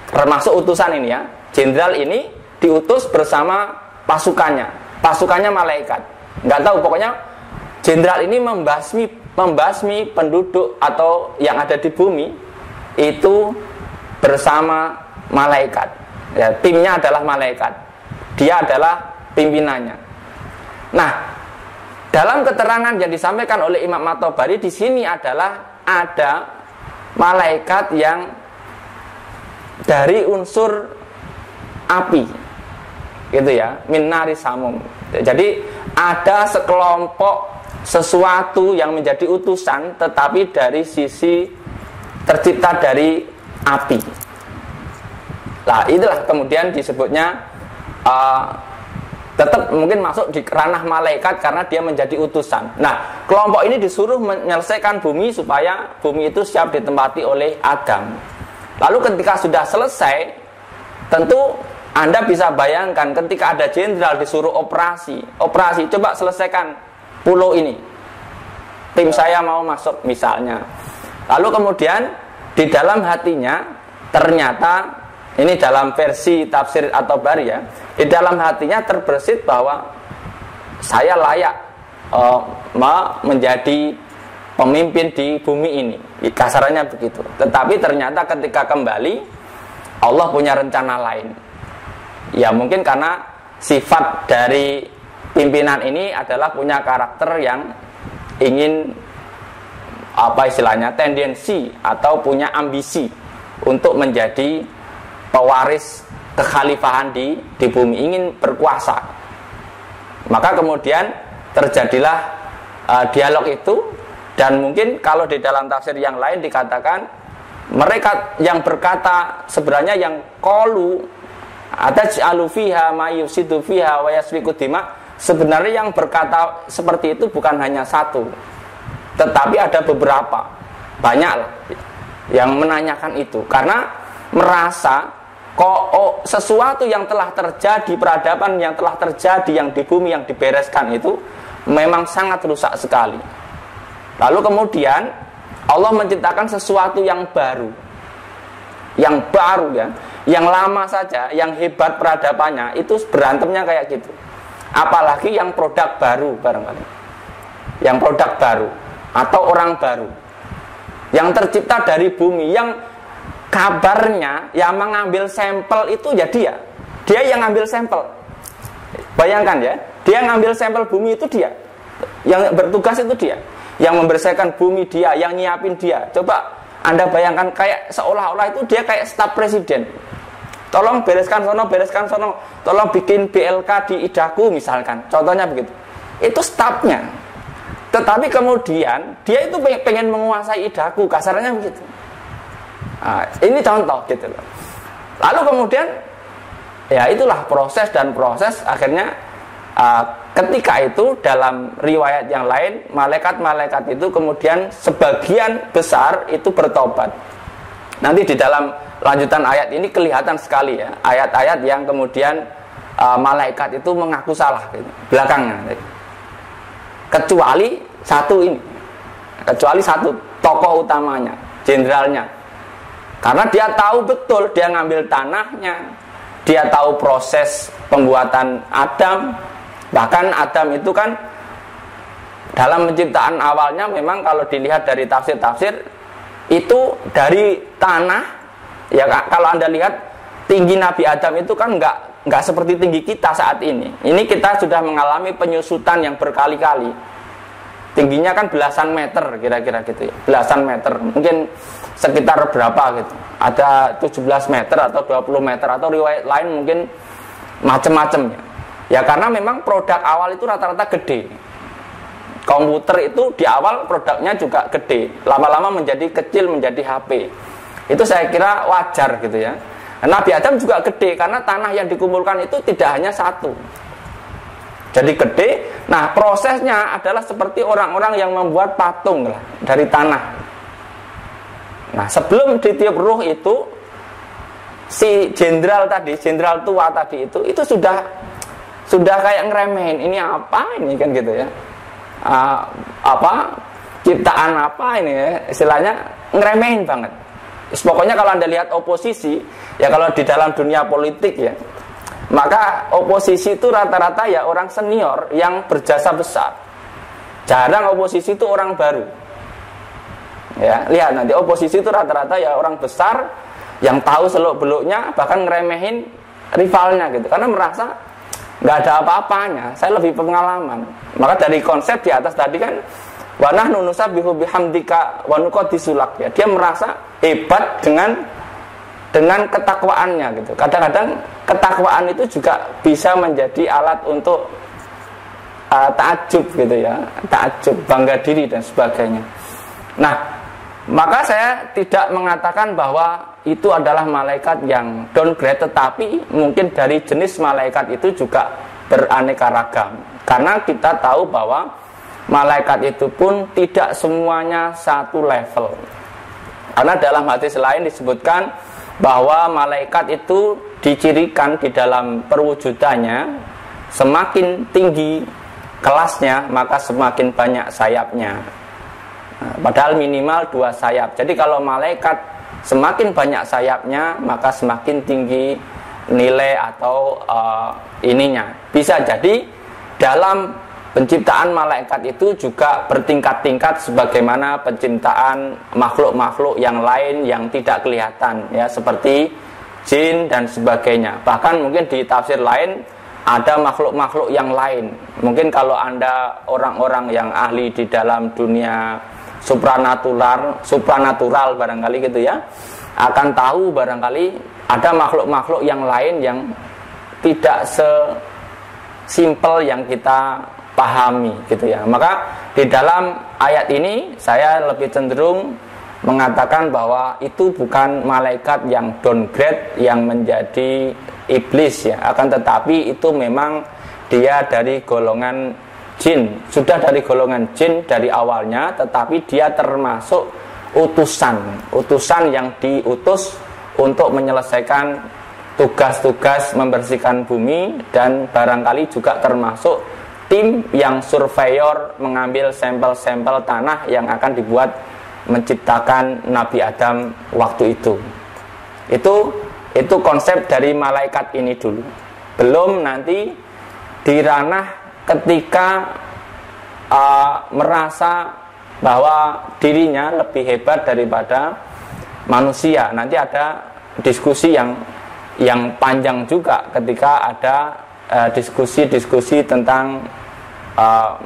termasuk utusan ini ya. Jenderal ini diutus bersama pasukannya malaikat. Nggak tahu, pokoknya jenderal ini membasmi penduduk atau yang ada di bumi itu bersama malaikat. Ya, timnya adalah malaikat. Dia adalah pimpinannya. Nah, dalam keterangan yang disampaikan oleh Imam At-Tabari di sini adalah ada malaikat yang dari unsur api, gitu ya, min nari samum. Jadi ada sekelompok sesuatu yang menjadi utusan, tetapi dari sisi tercipta dari api. Nah, itulah kemudian disebutnya tetap mungkin masuk di ranah malaikat karena dia menjadi utusan. Nah, kelompok ini disuruh menyelesaikan bumi supaya bumi itu siap ditempati oleh Adam. Lalu ketika sudah selesai, tentu Anda bisa bayangkan ketika ada jenderal disuruh operasi, coba selesaikan pulau ini. Tim saya mau masuk misalnya. Lalu kemudian di dalam hatinya ternyata, ini dalam versi tafsir At-Tabari ya, di dalam hatinya terbersit bahwa saya layak menjadi pemimpin di bumi ini. Kasarannya begitu. Tetapi ternyata ketika kembali, Allah punya rencana lain. Ya mungkin karena sifat dari pimpinan ini adalah punya karakter yang ingin tendensi atau punya ambisi untuk menjadi pewaris kekhalifahan di bumi, ingin berkuasa. Maka kemudian terjadilah dialog itu, dan mungkin kalau di dalam tafsir yang lain dikatakan mereka yang berkata sebenarnya yang qalu ataj'alu fiha ma yufsidu fiha wa yasfiku dima, sebenarnya yang berkata seperti itu bukan hanya satu, tetapi ada beberapa, banyak lah yang menanyakan itu karena merasa kok sesuatu yang telah terjadi, peradaban yang telah terjadi yang di bumi yang dibereskan itu memang sangat rusak sekali. Lalu kemudian Allah menciptakan sesuatu yang baru ya, yang lama saja, yang hebat peradabannya itu berantemnya kayak gitu. Apalagi yang produk baru barangkali, yang produk baru atau orang baru yang tercipta dari bumi, yang kabarnya yang mengambil sampel itu ya dia yang ngambil sampel. Bayangkan ya, dia ngambil sampel bumi itu dia, yang bertugas itu dia, yang membersihkan bumi dia, yang nyiapin dia. Coba Anda bayangkan kayak seolah-olah itu dia kayak staf presiden. Tolong bereskan sono, tolong bikin BLK di idaku misalkan, contohnya begitu. Itu stafnya. Tetapi kemudian dia itu pengen menguasai idaku, kasarnya begitu. Nah, ini contoh gitu loh. Lalu kemudian ya itulah proses akhirnya ketika itu dalam riwayat yang lain malaikat-malaikat itu kemudian sebagian besar itu bertobat. Nanti di dalam lanjutan ayat ini kelihatan sekali ya ayat-ayat yang kemudian malaikat itu mengaku salah gitu, belakangnya. Kecuali satu tokoh utamanya, jenderalnya. Karena dia tahu betul, dia ngambil tanahnya, dia tahu proses pembuatan Adam. Bahkan Adam itu kan dalam penciptaan awalnya memang kalau dilihat dari tafsir-tafsir itu dari tanah. Ya kalau Anda lihat tinggi Nabi Adam itu kan nggak seperti tinggi kita saat ini. Ini kita sudah mengalami penyusutan yang berkali-kali. Tingginya kan belasan meter kira-kira gitu ya. Belasan meter, mungkin sekitar berapa gitu. Ada 17 meter atau 20 meter atau riwayat lain mungkin macam-macam ya. Ya karena memang produk awal itu rata-rata gede. Komputer itu di awal produknya juga gede. Lama-lama menjadi kecil, menjadi HP. Itu saya kira wajar gitu ya. Nabi Adam juga gede karena tanah yang dikumpulkan itu tidak hanya satu. Jadi gede. Nah prosesnya adalah seperti orang-orang yang membuat patung lah dari tanah. Nah sebelum ditiup ruh itu si jenderal tua tadi itu sudah kayak ngeremehin ini apa ini kan gitu ya. Ciptaan apa ini ya, istilahnya ngeremehin banget. Pokoknya kalau Anda lihat oposisi ya, kalau di dalam dunia politik ya, maka oposisi itu rata-rata ya orang senior yang berjasa besar. Jarang oposisi itu orang baru. Ya, lihat nanti oposisi itu rata-rata ya orang besar yang tahu seluk-beluknya, bahkan ngeremehin rivalnya gitu. Karena merasa nggak ada apa-apanya, saya lebih pengalaman. Maka dari konsep di atas tadi kan wa nahnu nusabbihu bihamdika wa nuqaddisulak ya. Dia merasa hebat dengan ketakwaannya gitu. Kadang-kadang ketakwaan itu juga bisa menjadi alat untuk ta'ajub gitu ya. Ta'ajub, bangga diri dan sebagainya. Nah, maka saya tidak mengatakan bahwa itu adalah malaikat yang downgrade, tetapi mungkin dari jenis malaikat itu juga beraneka ragam. Karena kita tahu bahwa malaikat itu pun tidak semuanya satu level. Karena dalam hadis lain disebutkan bahwa malaikat itu dicirikan di dalam perwujudannya, semakin tinggi kelasnya maka semakin banyak sayapnya. Padahal minimal 2 sayap. Jadi kalau malaikat semakin banyak sayapnya maka semakin tinggi nilai atau ininya. Bisa jadi dalam penciptaan malaikat itu juga bertingkat-tingkat sebagaimana penciptaan makhluk-makhluk yang lain yang tidak kelihatan ya, seperti jin dan sebagainya. Bahkan mungkin di tafsir lain ada makhluk-makhluk yang lain. Mungkin kalau Anda orang-orang yang ahli di dalam dunia supranatural barangkali gitu ya, akan tahu barangkali ada makhluk-makhluk yang lain yang tidak sesimpel yang kita pahami gitu ya. Maka di dalam ayat ini saya lebih cenderung mengatakan bahwa itu bukan malaikat yang downgrade yang menjadi iblis ya, akan tetapi itu memang dia dari golongan jin, sudah dari golongan jin dari awalnya, tetapi dia termasuk utusan yang diutus untuk menyelesaikan tugas-tugas membersihkan bumi, dan barangkali juga termasuk tim yang surveyor mengambil sampel-sampel tanah yang akan dibuat menciptakan Nabi Adam waktu itu. Itu konsep dari malaikat ini dulu. Belum nanti di ranah ketika merasa bahwa dirinya lebih hebat daripada manusia. Nanti ada diskusi yang panjang juga ketika ada diskusi-diskusi tentang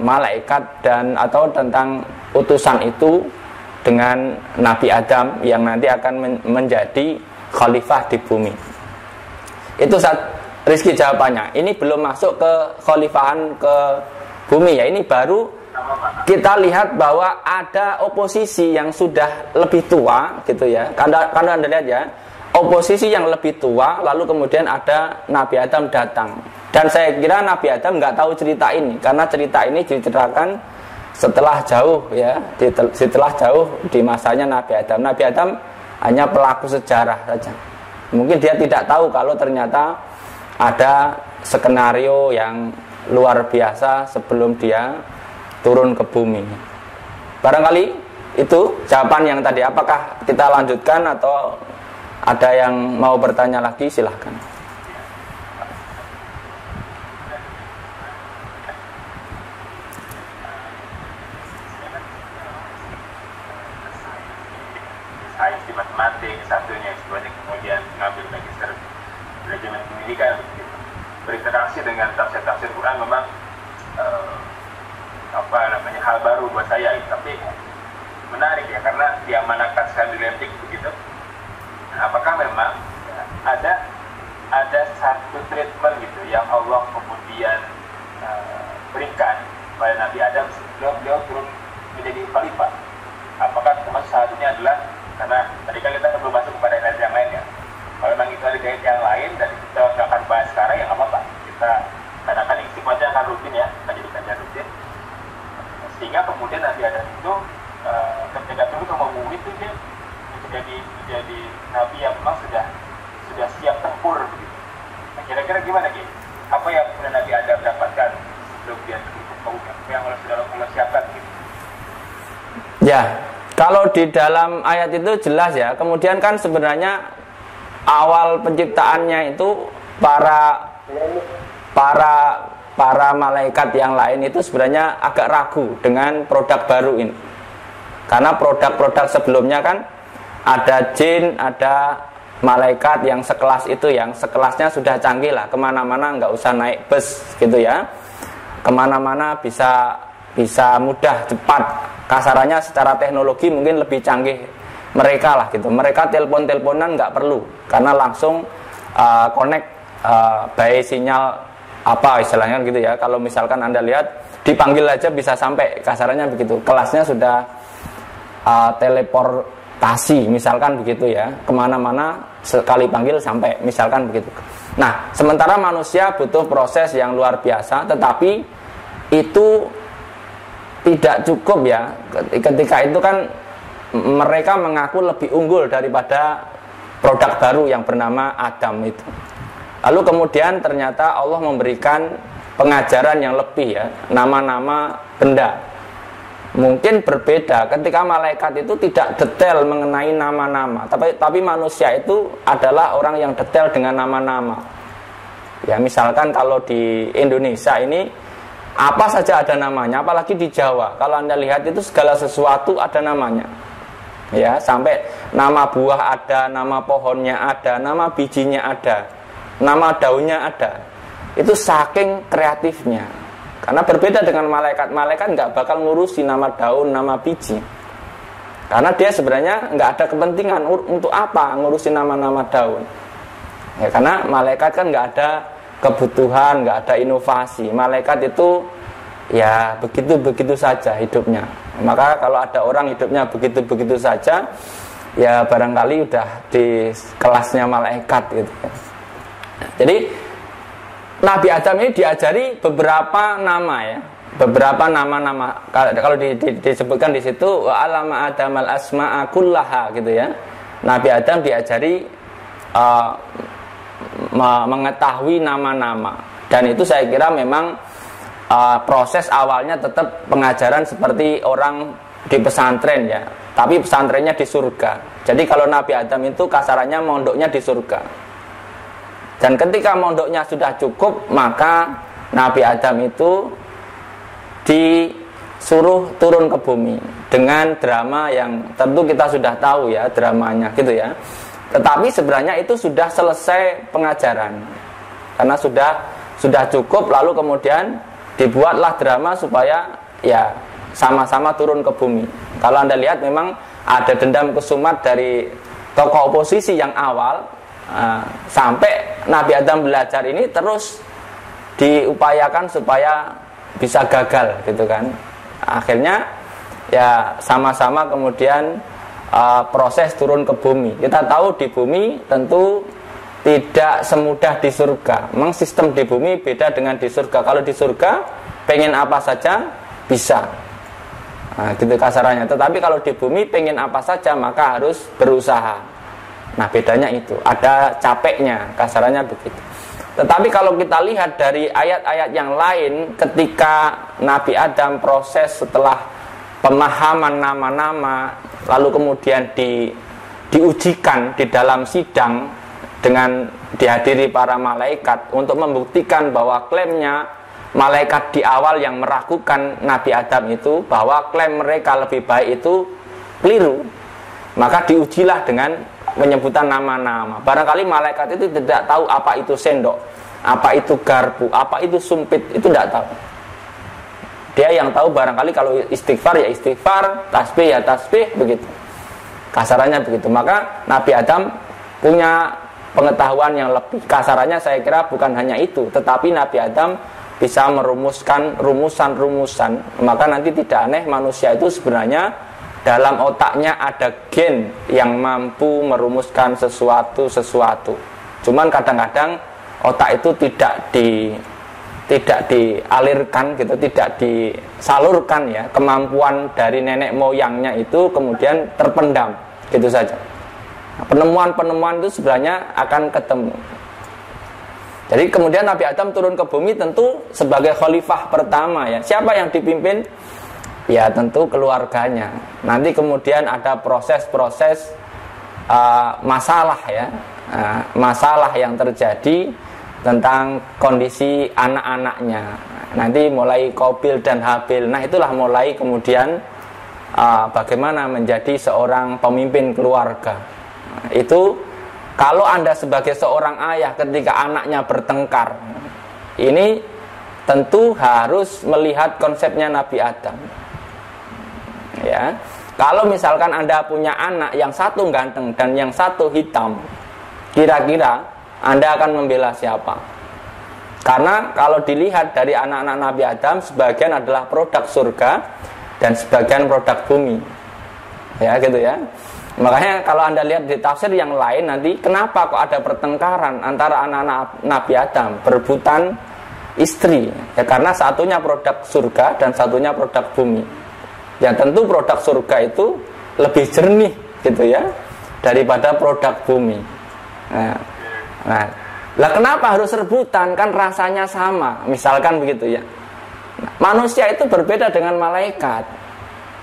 malaikat dan atau tentang utusan itu dengan Nabi Adam yang nanti akan menjadi khalifah di bumi. Itu Rizky jawabannya. Ini belum masuk ke khalifahan ke bumi ya. Ini baru kita lihat bahwa ada oposisi yang sudah lebih tua gitu ya. Kalau Anda lihat ya, oposisi yang lebih tua, lalu kemudian ada Nabi Adam datang. Dan saya kira Nabi Adam nggak tahu cerita ini, karena cerita ini diceritakan setelah jauh ya, setelah jauh di masanya Nabi Adam. Nabi Adam hanya pelaku sejarah saja. Mungkin dia tidak tahu kalau ternyata ada skenario yang luar biasa sebelum dia turun ke bumi. Barangkali itu jawaban yang tadi. Apakah kita lanjutkan atau ada yang mau bertanya lagi? Silahkan. Sains di matematik satunya, sebenarnya kemudian ngambil magister manajemen pendidikan, berinteraksi dengan tafsir-tafsir Quran memang hal baru buat saya, tapi menarik ya, karena diamanatkan sekali dialektik begitu. Nah, apakah memang ya, ada satu treatment gitu yang Allah kemudian berikan pada Nabi Adam sebelum beliau turun menjadi khalifah? Apakah termasuk salah satunya adalah, karena tadi kan kita belum masuk kepada ayat yang lain ya, kalau memang itu ada ayat yang lain dan kita nggak akan bahas sekarang ya nggak apa-apa, kita kadang-kadang istiqomahnya akan rutin ya, kita jadikan rutin, sehingga kemudian Nabi Adam itu ketika turun ke bumi itu dia menjadi nabi yang memang sudah siap tempur begitu. Nah, kira-kira gimana Ki? Apa yang sudah Nabi Adam dapatkan sebelum dia turun ke bumi? Apa yang sudah Allah siapkan gitu? Ya, kalau di dalam ayat itu jelas ya. Kemudian kan sebenarnya awal penciptaannya itu para malaikat yang lain itu sebenarnya agak ragu dengan produk baru ini. Karena produk-produk sebelumnya kan ada jin, ada malaikat yang sekelas itu, yang sekelasnya sudah canggih lah, kemana-mana nggak usah naik bus gitu ya, kemana-mana bisa mudah, cepat. Kasarannya secara teknologi mungkin lebih canggih mereka lah gitu. Mereka telepon-teleponan nggak perlu, karena langsung connect by sinyal apa istilahnya gitu ya. Kalau misalkan Anda lihat dipanggil aja bisa sampai, kasarannya begitu. Kelasnya sudah teleportasi misalkan begitu ya, kemana-mana sekali panggil sampai misalkan begitu. Nah, sementara manusia butuh proses yang luar biasa, tetapi itu tidak cukup ya. Ketika itu kan mereka mengaku lebih unggul daripada produk baru yang bernama Adam itu. Lalu kemudian ternyata Allah memberikan pengajaran yang lebih ya, nama-nama benda. Mungkin berbeda ketika malaikat itu tidak detail mengenai nama-nama, tapi manusia itu adalah orang yang detail dengan nama-nama. Ya, misalkan kalau di Indonesia ini apa saja ada namanya, apalagi di Jawa. Kalau Anda lihat itu segala sesuatu ada namanya. Ya, sampai nama buah ada, nama pohonnya ada, nama bijinya ada, nama daunnya ada. Itu saking kreatifnya. Karena berbeda dengan malaikat nggak bakal ngurusi nama daun, nama biji. Karena dia sebenarnya nggak ada kepentingan untuk apa ngurusi nama-nama daun. Ya, karena malaikat kan nggak ada kebutuhan, nggak ada inovasi. Malaikat itu ya begitu-begitu saja hidupnya. Maka kalau ada orang hidupnya begitu-begitu saja, ya barangkali udah di kelasnya malaikat gitu. Jadi Nabi Adam ini diajari beberapa nama ya, beberapa nama-nama. Kalau disebutkan di situ wa alama adamal asma'a kullaha gitu ya. Nabi Adam diajari mengetahui nama-nama, dan itu saya kira memang proses awalnya tetap pengajaran seperti orang di pesantren ya, tapi pesantrennya di surga. Jadi kalau Nabi Adam itu kasarannya mondoknya di surga. Dan ketika mondoknya sudah cukup, maka Nabi Adam itu suruh turun ke bumi dengan drama yang tentu kita sudah tahu ya dramanya gitu ya. Tetapi sebenarnya itu sudah selesai pengajaran karena sudah cukup, lalu kemudian dibuatlah drama supaya ya sama-sama turun ke bumi. Kalau Anda lihat memang ada dendam kesumat dari tokoh oposisi yang awal sampai Nabi Adam belajar ini terus diupayakan supaya bisa gagal gitu kan. Akhirnya ya sama-sama kemudian proses turun ke bumi. Kita tahu di bumi tentu tidak semudah di surga. Memang sistem di bumi beda dengan di surga. Kalau di surga pengen apa saja bisa, gitu kasarannya. Tetapi kalau di bumi pengen apa saja maka harus berusaha. Nah bedanya itu, ada capeknya, kasarannya begitu. Tetapi kalau kita lihat dari ayat-ayat yang lain, ketika Nabi Adam proses setelah pemahaman nama-nama, lalu kemudian diujikan di dalam sidang dengan dihadiri para malaikat untuk membuktikan bahwa klaimnya malaikat di awal yang meragukan Nabi Adam itu, bahwa klaim mereka lebih baik itu keliru, maka diujilah dengan penyebutan nama-nama. Barangkali malaikat itu tidak tahu apa itu sendok, apa itu garpu, apa itu sumpit, itu tidak tahu. Dia yang tahu barangkali kalau istighfar ya istighfar, tasbih ya tasbih, begitu. Kasarannya begitu. Maka Nabi Adam punya pengetahuan yang lebih. Kasarannya saya kira bukan hanya itu, tetapi Nabi Adam bisa merumuskan rumusan-rumusan. Maka nanti tidak aneh manusia itu sebenarnya dalam otaknya ada gen yang mampu merumuskan sesuatu. Cuman kadang-kadang otak itu tidak dialirkan gitu, tidak disalurkan ya, kemampuan dari nenek moyangnya itu kemudian terpendam gitu saja. Nah, penemuan-penemuan itu sebenarnya akan ketemu. Jadi kemudian Nabi Adam turun ke bumi tentu sebagai khalifah pertama ya. Siapa yang dipimpin? Ya tentu keluarganya. Nanti kemudian ada proses-proses masalah ya, masalah yang terjadi tentang kondisi anak-anaknya. Nanti mulai Qabil dan Habil. Nah itulah mulai kemudian bagaimana menjadi seorang pemimpin keluarga. Itu kalau Anda sebagai seorang ayah ketika anaknya bertengkar, ini tentu harus melihat konsepnya Nabi Adam. Ya, kalau misalkan Anda punya anak yang satu ganteng dan yang satu hitam, kira-kira Anda akan membela siapa? Karena kalau dilihat dari anak-anak Nabi Adam, sebagian adalah produk surga dan sebagian produk bumi. Ya, gitu ya. Makanya kalau Anda lihat di tafsir yang lain nanti, kenapa kok ada pertengkaran antara anak-anak Nabi Adam berebutan istri? Ya karena satunya produk surga dan satunya produk bumi. Yang tentu produk surga itu lebih jernih gitu ya daripada produk bumi. Nah, kenapa harus rebutan? Kan rasanya sama, misalkan begitu ya. Manusia itu berbeda dengan malaikat.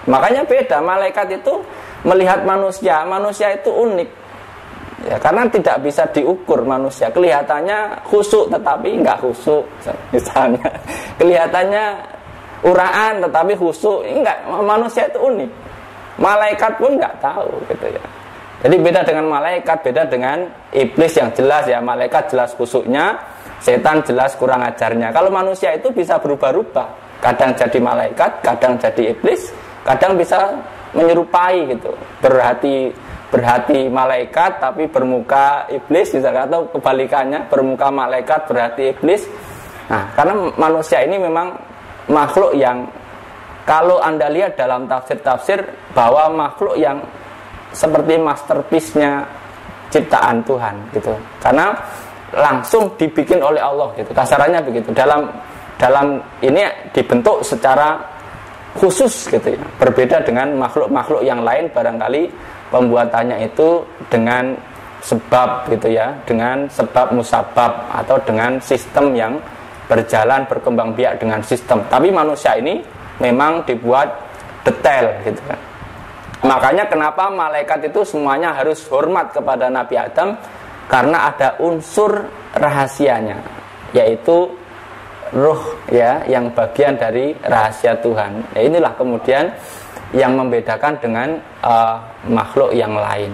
Makanya beda, malaikat itu melihat manusia itu unik. Ya, karena tidak bisa diukur manusia. Kelihatannya khusyuk tetapi enggak khusyuk. Misalnya, kelihatannya uraan tetapi khusyuk. Enggak, manusia itu unik. Malaikat pun enggak tahu gitu ya. Jadi beda dengan malaikat, beda dengan iblis yang jelas ya. Malaikat jelas khusyuknya, setan jelas kurang ajarnya. Kalau manusia itu bisa berubah-ubah. Kadang jadi malaikat, kadang jadi iblis, kadang bisa menyerupai gitu. Berhati malaikat tapi bermuka iblis misalnya, atau kebalikannya, bermuka malaikat berhati iblis. Nah, karena manusia ini memang makhluk yang kalau Anda lihat dalam tafsir-tafsir bahwa makhluk yang seperti masterpiece-nya ciptaan Tuhan gitu. Karena langsung dibikin oleh Allah gitu. Kasarannya begitu. Dalam ini dibentuk secara khusus gitu ya. Berbeda dengan makhluk-makhluk yang lain, barangkali pembuatannya itu dengan sebab gitu ya, dengan sebab musabab atau dengan sistem yang berjalan berkembang biak dengan sistem. Tapi manusia ini memang dibuat detail gitu kan. Makanya kenapa malaikat itu semuanya harus hormat kepada Nabi Adam, karena ada unsur rahasianya, yaitu ruh ya, yang bagian dari rahasia Tuhan. Ya, inilah kemudian yang membedakan dengan makhluk yang lain.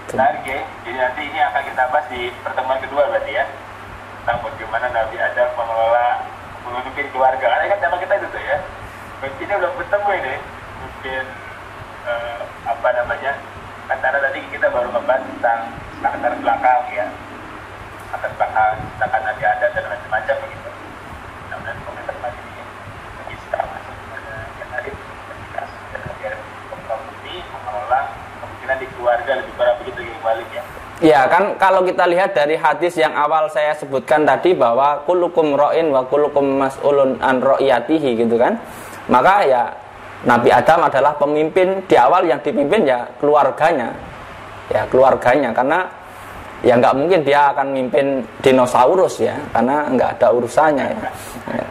Oke, jadi nanti ini akan kita bahas di pertemuan kedua berarti ya, tentang bagaimana Nabi Adam mengelola memimpin keluarga. Karena kan tema kita itu tuh ya. Ini belum bertemu ini, mungkin apa namanya? Karena tadi kita baru membahas tentang latar belakang ya, latar belakang tentang Nabi Adam dan macam-macam begitu. Nah, komentar tadi ini bisa masuk kepada yang tadi ketika sudah Nabi Adam mengelola kemungkinan di keluarga lebih parah begitu yang balik ya. Ya kan, kalau kita lihat dari hadis yang awal saya sebutkan tadi bahwa kullukum ra'in wa kullukum mas'ulun an ra'iyatihi gitu kan. Maka ya Nabi Adam adalah pemimpin di awal, yang dipimpin ya keluarganya. Ya keluarganya, karena ya nggak mungkin dia akan mimpin dinosaurus ya, karena nggak ada urusannya ya.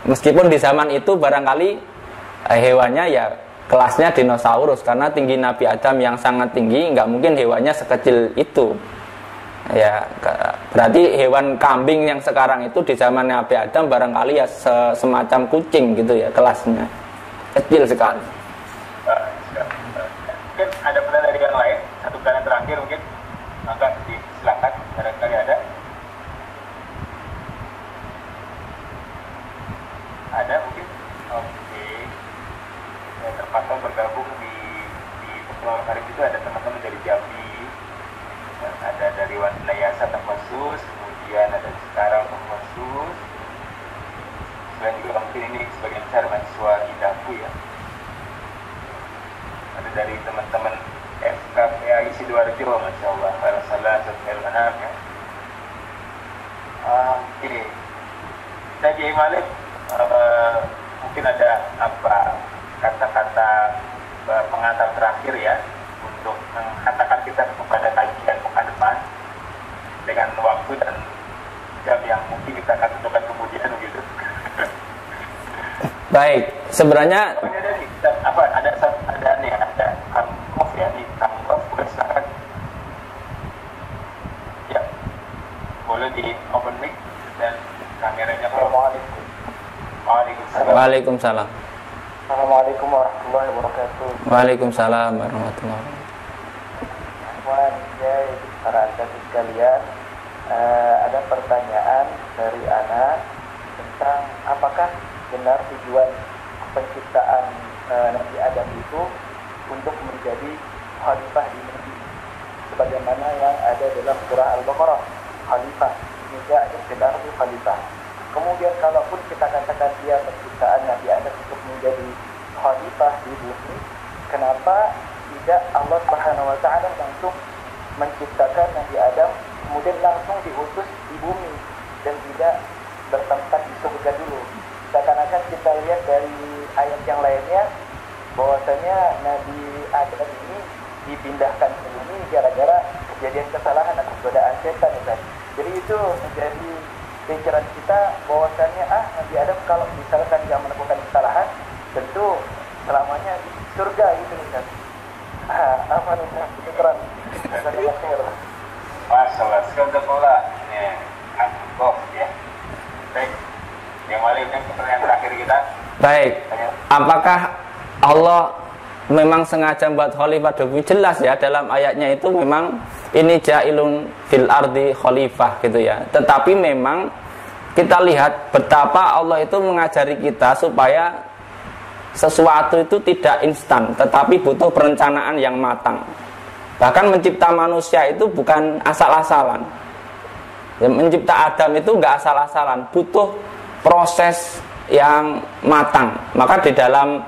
Meskipun di zaman itu barangkali hewannya ya kelasnya dinosaurus, karena tinggi Nabi Adam yang sangat tinggi, nggak mungkin hewannya sekecil itu. Ya berarti hewan kambing yang sekarang itu di zaman Nabi Adam barangkali ya semacam kucing gitu ya kelasnya, kecil sekali. Mungkin ada pertanyaan dari yang lain, satu pertanyaan terakhir mungkin, maka silakan barangkali ada. Ada mungkin? Oke. Ya, terpaksa bergabung di pertemuan hari itu ada teman-teman dari Jambi, dan ada dari Wanayasa Tengkosus, kemudian ada sekarang Tengkosus, dan juga mungkin ini sebagian besar mahasiswa Indaku ya. Ada dari teman-teman FKPAI Sidoarjo, Masya Allah, Alhamdulillah, Subhanallah ya. Oke. Saya Malik, mungkin ada apa kata-kata pengantar terakhir ya untuk mengatakan kita kepada kajian pekan depan dengan waktu dan jam yang mungkin kita akan tentukan kemudian begitu. Baik, sebenarnya ada Kang-Kof ya, di Kang-Kof boleh silakan. Ya, boleh di open mic dan kameranya. Assalamualaikum. Waalaikumsalam. Assalamualaikum warahmatullahi wabarakatuh. Waalaikumsalam warahmatullahi wabarakatuh. Para adik sekalian, ada pertanyaan dari anak tentang apakah benar tujuan penciptaan Nabi Adam itu untuk menjadi khalifah di negeri, sebagaimana yang ada dalam surah Al-Baqarah, khalifah tidak ada khalifah. Kemudian kalaupun kita katakan dia penciptaan Nabi Adam untuk menjadi khalifah di bumi, kenapa tidak Allah Subhanahu wa taala langsung menciptakan Nabi Adam kemudian langsung diutus di bumi dan tidak bertempat di surga dulu? Seakan-akan kita lihat dari ayat yang lainnya bahwasanya Nabi Adam ini dipindahkan ke bumi gara-gara kejadian kesalahan atau godaan setan. Jadi itu menjadi pikiran kita bahwasanya Nabi Adam kalau misalkan dia melakukan kesalahan tentu selamanya di surga gitu kan. Apa nih pikiran dari akhir. Masalah sekolah ya, Kang-Kof ya. Baik. Yang paling pertanyaan terakhir kita. Baik. Apakah Allah memang sengaja buat khalifah di bumi? Jelas ya dalam ayatnya itu memang ini ja'ilun fil ardi khalifah gitu ya. Tetapi memang kita lihat betapa Allah itu mengajari kita supaya sesuatu itu tidak instan, tetapi butuh perencanaan yang matang. Bahkan mencipta manusia itu bukan asal-asalan. Ya, mencipta Adam itu enggak asal-asalan, butuh proses yang matang. Maka di dalam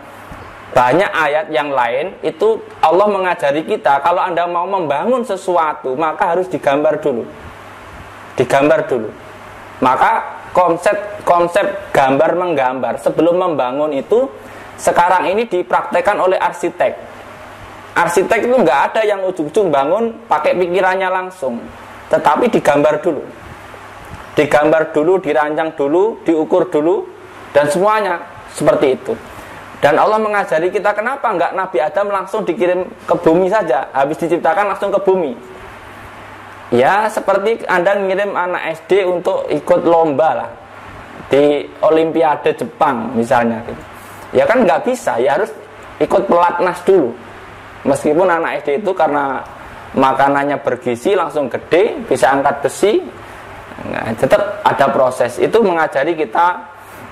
banyak ayat yang lain itu Allah mengajari kita kalau Anda mau membangun sesuatu maka harus digambar dulu. Digambar dulu. Maka konsep gambar menggambar sebelum membangun itu sekarang ini dipraktekkan oleh arsitek. Arsitek itu nggak ada yang ujung-ujung bangun pakai pikirannya langsung, tetapi digambar dulu. Digambar dulu, dirancang dulu, diukur dulu, dan semuanya seperti itu. Dan Allah mengajari kita kenapa nggak Nabi Adam langsung dikirim ke bumi saja, habis diciptakan langsung ke bumi. Ya seperti Anda ngirim anak SD untuk ikut lomba lah. di Olimpiade Jepang misalnya gitu. Ya kan nggak bisa, ya harus ikut pelatnas dulu. Meskipun anak SD itu karena makanannya bergizi langsung gede, bisa angkat besi, nah, tetap ada proses. Itu mengajari kita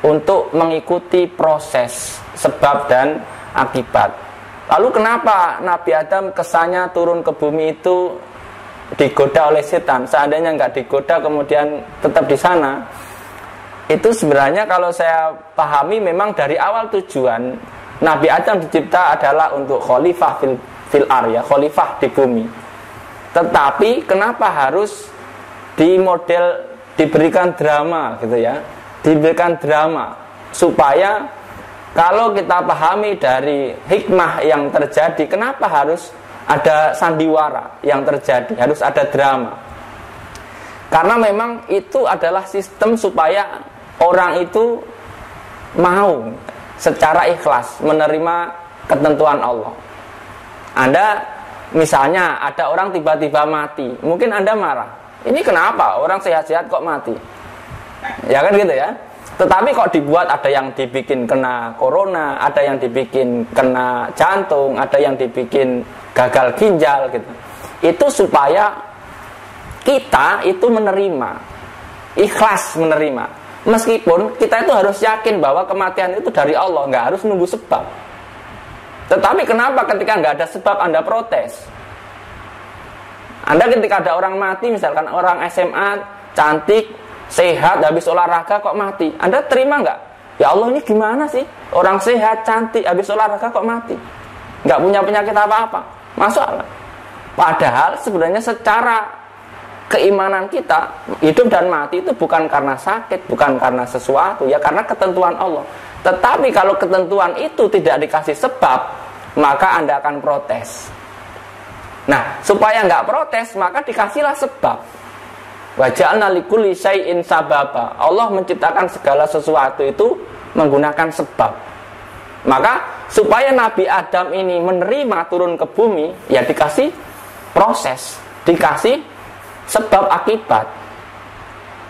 untuk mengikuti proses sebab dan akibat. Lalu kenapa Nabi Adam kesannya turun ke bumi itu digoda oleh setan? Seandainya nggak digoda kemudian tetap di sana, itu sebenarnya kalau saya pahami memang dari awal tujuan Nabi Adam dicipta adalah untuk khalifah fil arya, khalifah di bumi. Tetapi kenapa harus di model diberikan drama gitu ya? Diberikan drama supaya kalau kita pahami dari hikmah yang terjadi, kenapa harus ada sandiwara yang terjadi, harus ada drama? Karena memang itu adalah sistem supaya orang itu mau secara ikhlas menerima ketentuan Allah. Anda misalnya ada orang tiba-tiba mati, mungkin Anda marah. Ini kenapa orang sehat-sehat kok mati? Ya kan gitu ya. Tetapi kok dibuat ada yang dibikin kena corona, ada yang dibikin kena jantung, ada yang dibikin gagal ginjal gitu. Itu supaya kita itu menerima, ikhlas menerima. Meskipun kita itu harus yakin bahwa kematian itu dari Allah, nggak harus nunggu sebab. Tetapi kenapa ketika nggak ada sebab Anda protes? Anda ketika ada orang mati, misalkan orang SMA cantik, sehat, habis olahraga kok mati, Anda terima nggak? Ya Allah, ini gimana sih? Orang sehat, cantik, habis olahraga kok mati, nggak punya penyakit apa-apa, masuk akal. Padahal sebenarnya secara keimanan kita, hidup dan mati itu bukan karena sakit, bukan karena sesuatu, ya karena ketentuan Allah. Tetapi kalau ketentuan itu tidak dikasih sebab, maka Anda akan protes. Nah, supaya nggak protes, maka dikasihlah sebab. Wa ja'alna likulli syai'in sababa. Allah menciptakan segala sesuatu itu menggunakan sebab. Maka supaya Nabi Adam ini menerima turun ke bumi, ya dikasih proses, dikasih sebab akibat.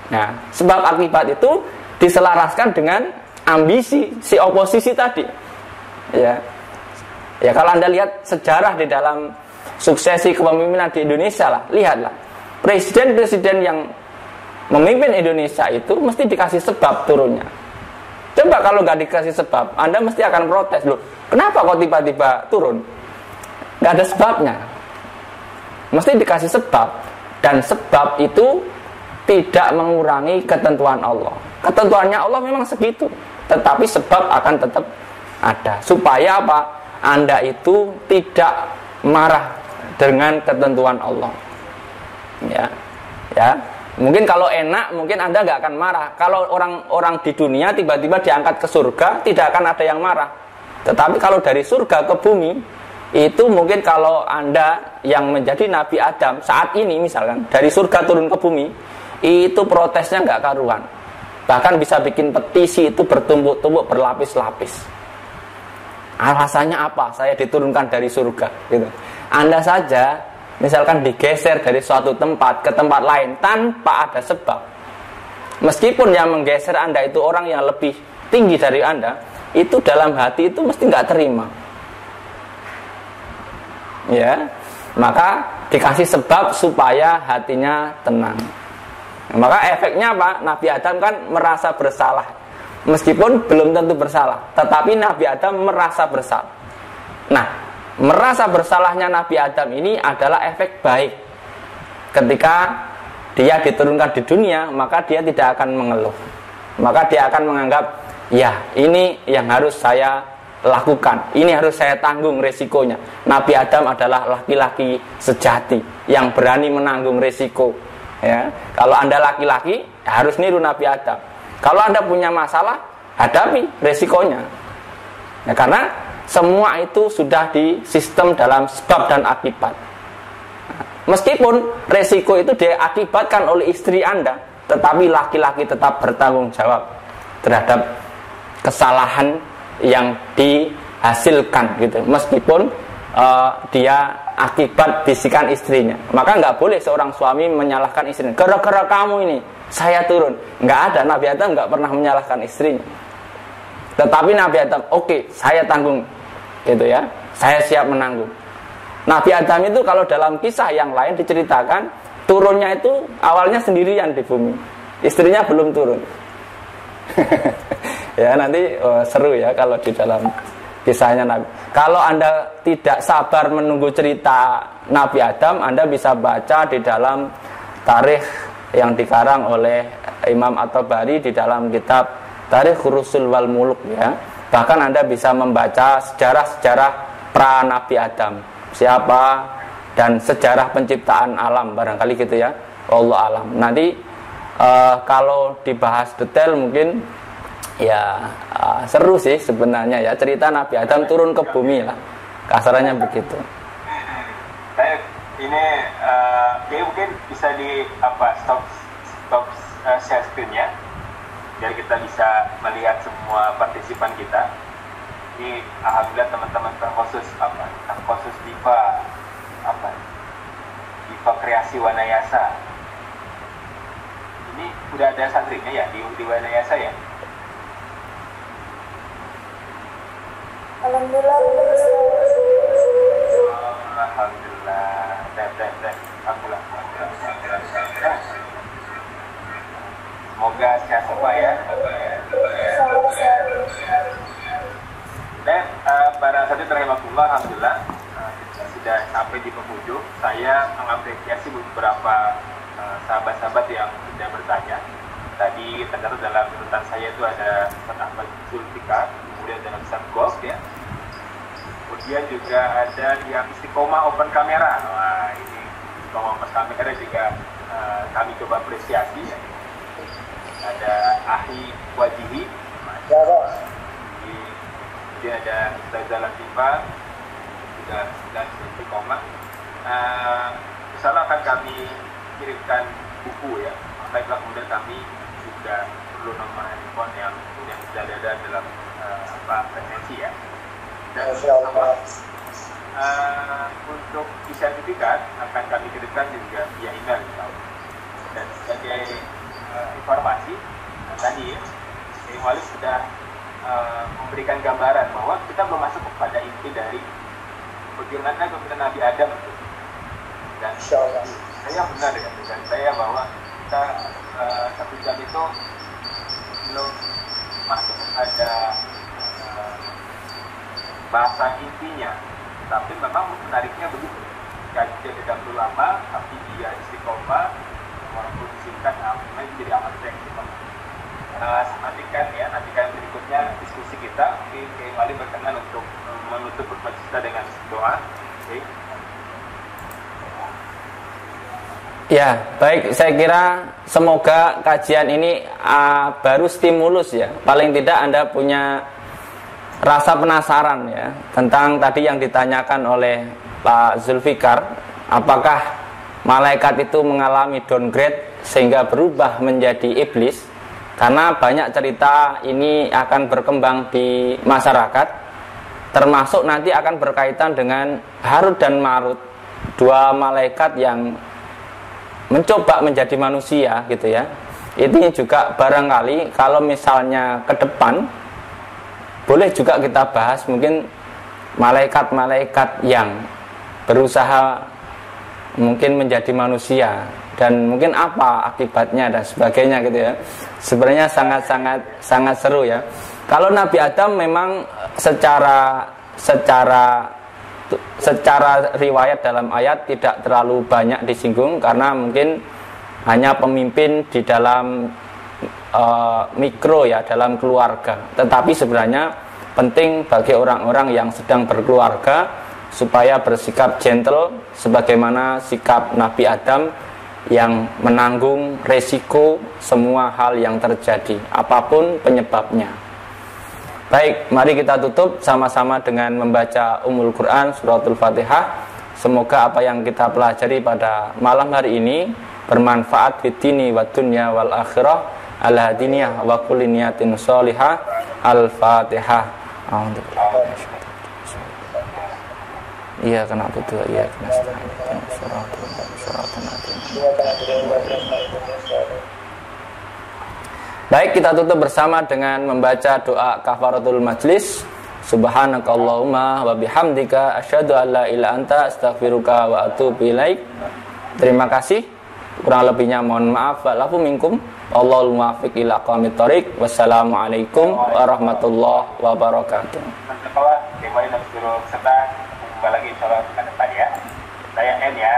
Nah, sebab akibat itu diselaraskan dengan ambisi si oposisi tadi. Ya. Ya, kalau Anda lihat sejarah di dalam suksesi kepemimpinan di Indonesia lah, lihatlah. Presiden-presiden yang memimpin Indonesia itu mesti dikasih sebab turunnya. Coba kalau nggak dikasih sebab, Anda mesti akan protes. Loh, kenapa kok tiba-tiba turun? Nggak ada sebabnya. Mesti dikasih sebab. Dan sebab itu tidak mengurangi ketentuan Allah. Ketentuannya Allah memang segitu, tetapi sebab akan tetap ada. Supaya apa? Anda itu tidak marah dengan ketentuan Allah. Ya. Mungkin kalau enak, mungkin Anda nggak akan marah. Kalau orang-orang di dunia tiba-tiba diangkat ke surga, tidak akan ada yang marah. Tetapi kalau dari surga ke bumi, itu mungkin kalau Anda yang menjadi Nabi Adam saat ini misalkan dari surga turun ke bumi, itu protesnya nggak karuan. Bahkan bisa bikin petisi itu bertumpuk-tumpuk, berlapis-lapis. Alasannya apa? Saya diturunkan dari surga gitu. Anda saja misalkan digeser dari suatu tempat ke tempat lain tanpa ada sebab. Meskipun yang menggeser Anda itu orang yang lebih tinggi dari Anda, itu dalam hati itu mesti nggak terima. Ya, maka dikasih sebab supaya hatinya tenang. Maka efeknya apa? Nabi Adam kan merasa bersalah, meskipun belum tentu bersalah, tetapi Nabi Adam merasa bersalah. Nah, merasa bersalahnya Nabi Adam ini adalah efek baik. Ketika dia diturunkan di dunia, maka dia tidak akan mengeluh, maka dia akan menganggap, ya ini yang harus saya lakukan, ini harus saya tanggung resikonya. Nabi Adam adalah laki-laki sejati yang berani menanggung resiko. Ya, kalau Anda laki-laki harus niru Nabi Adam. Kalau Anda punya masalah, hadapi resikonya. Ya, karena semua itu sudah di sistem dalam sebab dan akibat. Meskipun resiko itu diakibatkan oleh istri Anda, tetapi laki-laki tetap bertanggung jawab terhadap kesalahan yang dihasilkan gitu. Meskipun dia akibat bisikan istrinya. Maka nggak boleh seorang suami menyalahkan istrinya. Gara-gara kamu ini saya turun. Nggak ada, Nabi Adam nggak pernah menyalahkan istrinya. Tetapi Nabi Adam, oke, saya tanggung, gitu ya. Saya siap menanggung. Nabi Adam itu kalau dalam kisah yang lain diceritakan, turunnya itu awalnya sendirian di bumi. Istrinya belum turun. Ya nanti seru ya kalau di dalam kisahnya Nabi. Kalau Anda tidak sabar menunggu cerita Nabi Adam, Anda bisa baca di dalam tarikh yang dikarang oleh Imam At-Tabari di dalam kitab Tarikh Rusul wal Muluk ya. Bahkan Anda bisa membaca sejarah-sejarah pra Nabi Adam, siapa dan sejarah penciptaan alam barangkali gitu ya. Allah alam. Nanti kalau dibahas detail mungkin ya seru sih sebenarnya ya, cerita Nabi Adam turun ke bumi lah, kasarannya begitu. Ini mungkin bisa di stop share screen-nya biar kita bisa melihat semua partisipan kita. Ini alhamdulillah teman-teman terkhusus Diva Diva Kreasi Wanayasa. Ini udah ada santrinya ya di Wanayasa ya? Alhamdulillah. Alhamdulillah. Alhamdulillah. Semoga sehat semua ya. Dan para sahabat rahimahullah, alhamdulillah sudah sampai di penghujung. Saya mengapresiasi beberapa sahabat-sahabat yang sudah bertanya. Tadi tercatat dalam catatan saya itu ada Ustaz Ahmad Zulfikar, kemudian ada Ustaz Golf ya. Kemudian juga ada yang Istiqomah Open Kamera. Wah, ini Istiqomah Open Kamera juga kami coba apresiasi ya. Ada Ahi Wajihi, kemudian ada Ustazah Latifah, juga dan Istiqomah. Insyaallah akan kami kirimkan buku ya. Baiklah, kemudian kami juga perlu nomor handphone yang sudah ada dalam presensi ya. Dan untuk sertifikat akan kami kirimkan juga via email. Dan sebagai informasi tadi ya, Wali sudah memberikan gambaran bahwa kita belum masuk kepada inti dari bagaimana kemudian Nabi Adam itu. Dan saya benar ya, dan saya bahwa kita 1 jam itu belum masuk ada bahasa intinya, tapi memang menariknya begitu. Kajian tidak perlu lama, tapi dia istiqomah, walaupun singkat, namanya jadi amat fleksibel. Nantikan berikutnya diskusi kita. Mungkin Kiai Wali berkenan untuk menutup pertemuan kita dengan doa. Okay. Ya, baik. Saya kira semoga kajian ini baru stimulus ya. Paling tidak Anda punya rasa penasaran ya tentang tadi yang ditanyakan oleh Pak Zulfikar, apakah malaikat itu mengalami downgrade sehingga berubah menjadi iblis? Karena banyak cerita ini akan berkembang di masyarakat, termasuk nanti akan berkaitan dengan Harut dan Marut, dua malaikat yang mencoba menjadi manusia gitu ya. Ini juga barangkali kalau misalnya ke depan boleh juga kita bahas mungkin malaikat-malaikat yang berusaha mungkin menjadi manusia dan mungkin apa akibatnya dan sebagainya gitu ya. Sebenarnya sangat seru ya. Kalau Nabi Adam memang secara riwayat dalam ayat tidak terlalu banyak disinggung karena mungkin hanya pemimpin di dalam mikro ya, dalam keluarga. Tetapi sebenarnya penting bagi orang-orang yang sedang berkeluarga supaya bersikap gentle sebagaimana sikap Nabi Adam yang menanggung resiko semua hal yang terjadi apapun penyebabnya. Baik, mari kita tutup sama-sama dengan membaca Ummul Quran Suratul Fatihah. Semoga apa yang kita pelajari pada malam hari ini bermanfaat fid dini wad dunya wal akhirah. Al-hadiniyah wa kulli niyatin sholihah. Al-Fatihah. Iya kena betul, iya kena Baik, kita tutup bersama dengan membaca doa kafaratul majlis. Subhanakallahumma wa bihamdika asyhadu an la ilaha anta astaghfiruka wa atubu ilaik. Terima kasih. Kurang lebihnya mohon maaf. Wa'alafu minkum. Allahul muwaffiq ila aqwamit thoriq. Wassalamualaikum warahmatullahi wabarakatuh. Terima kasih. Kembali dan suruh serta kembali lagi insyaallah ke depan ya. Saya N ya.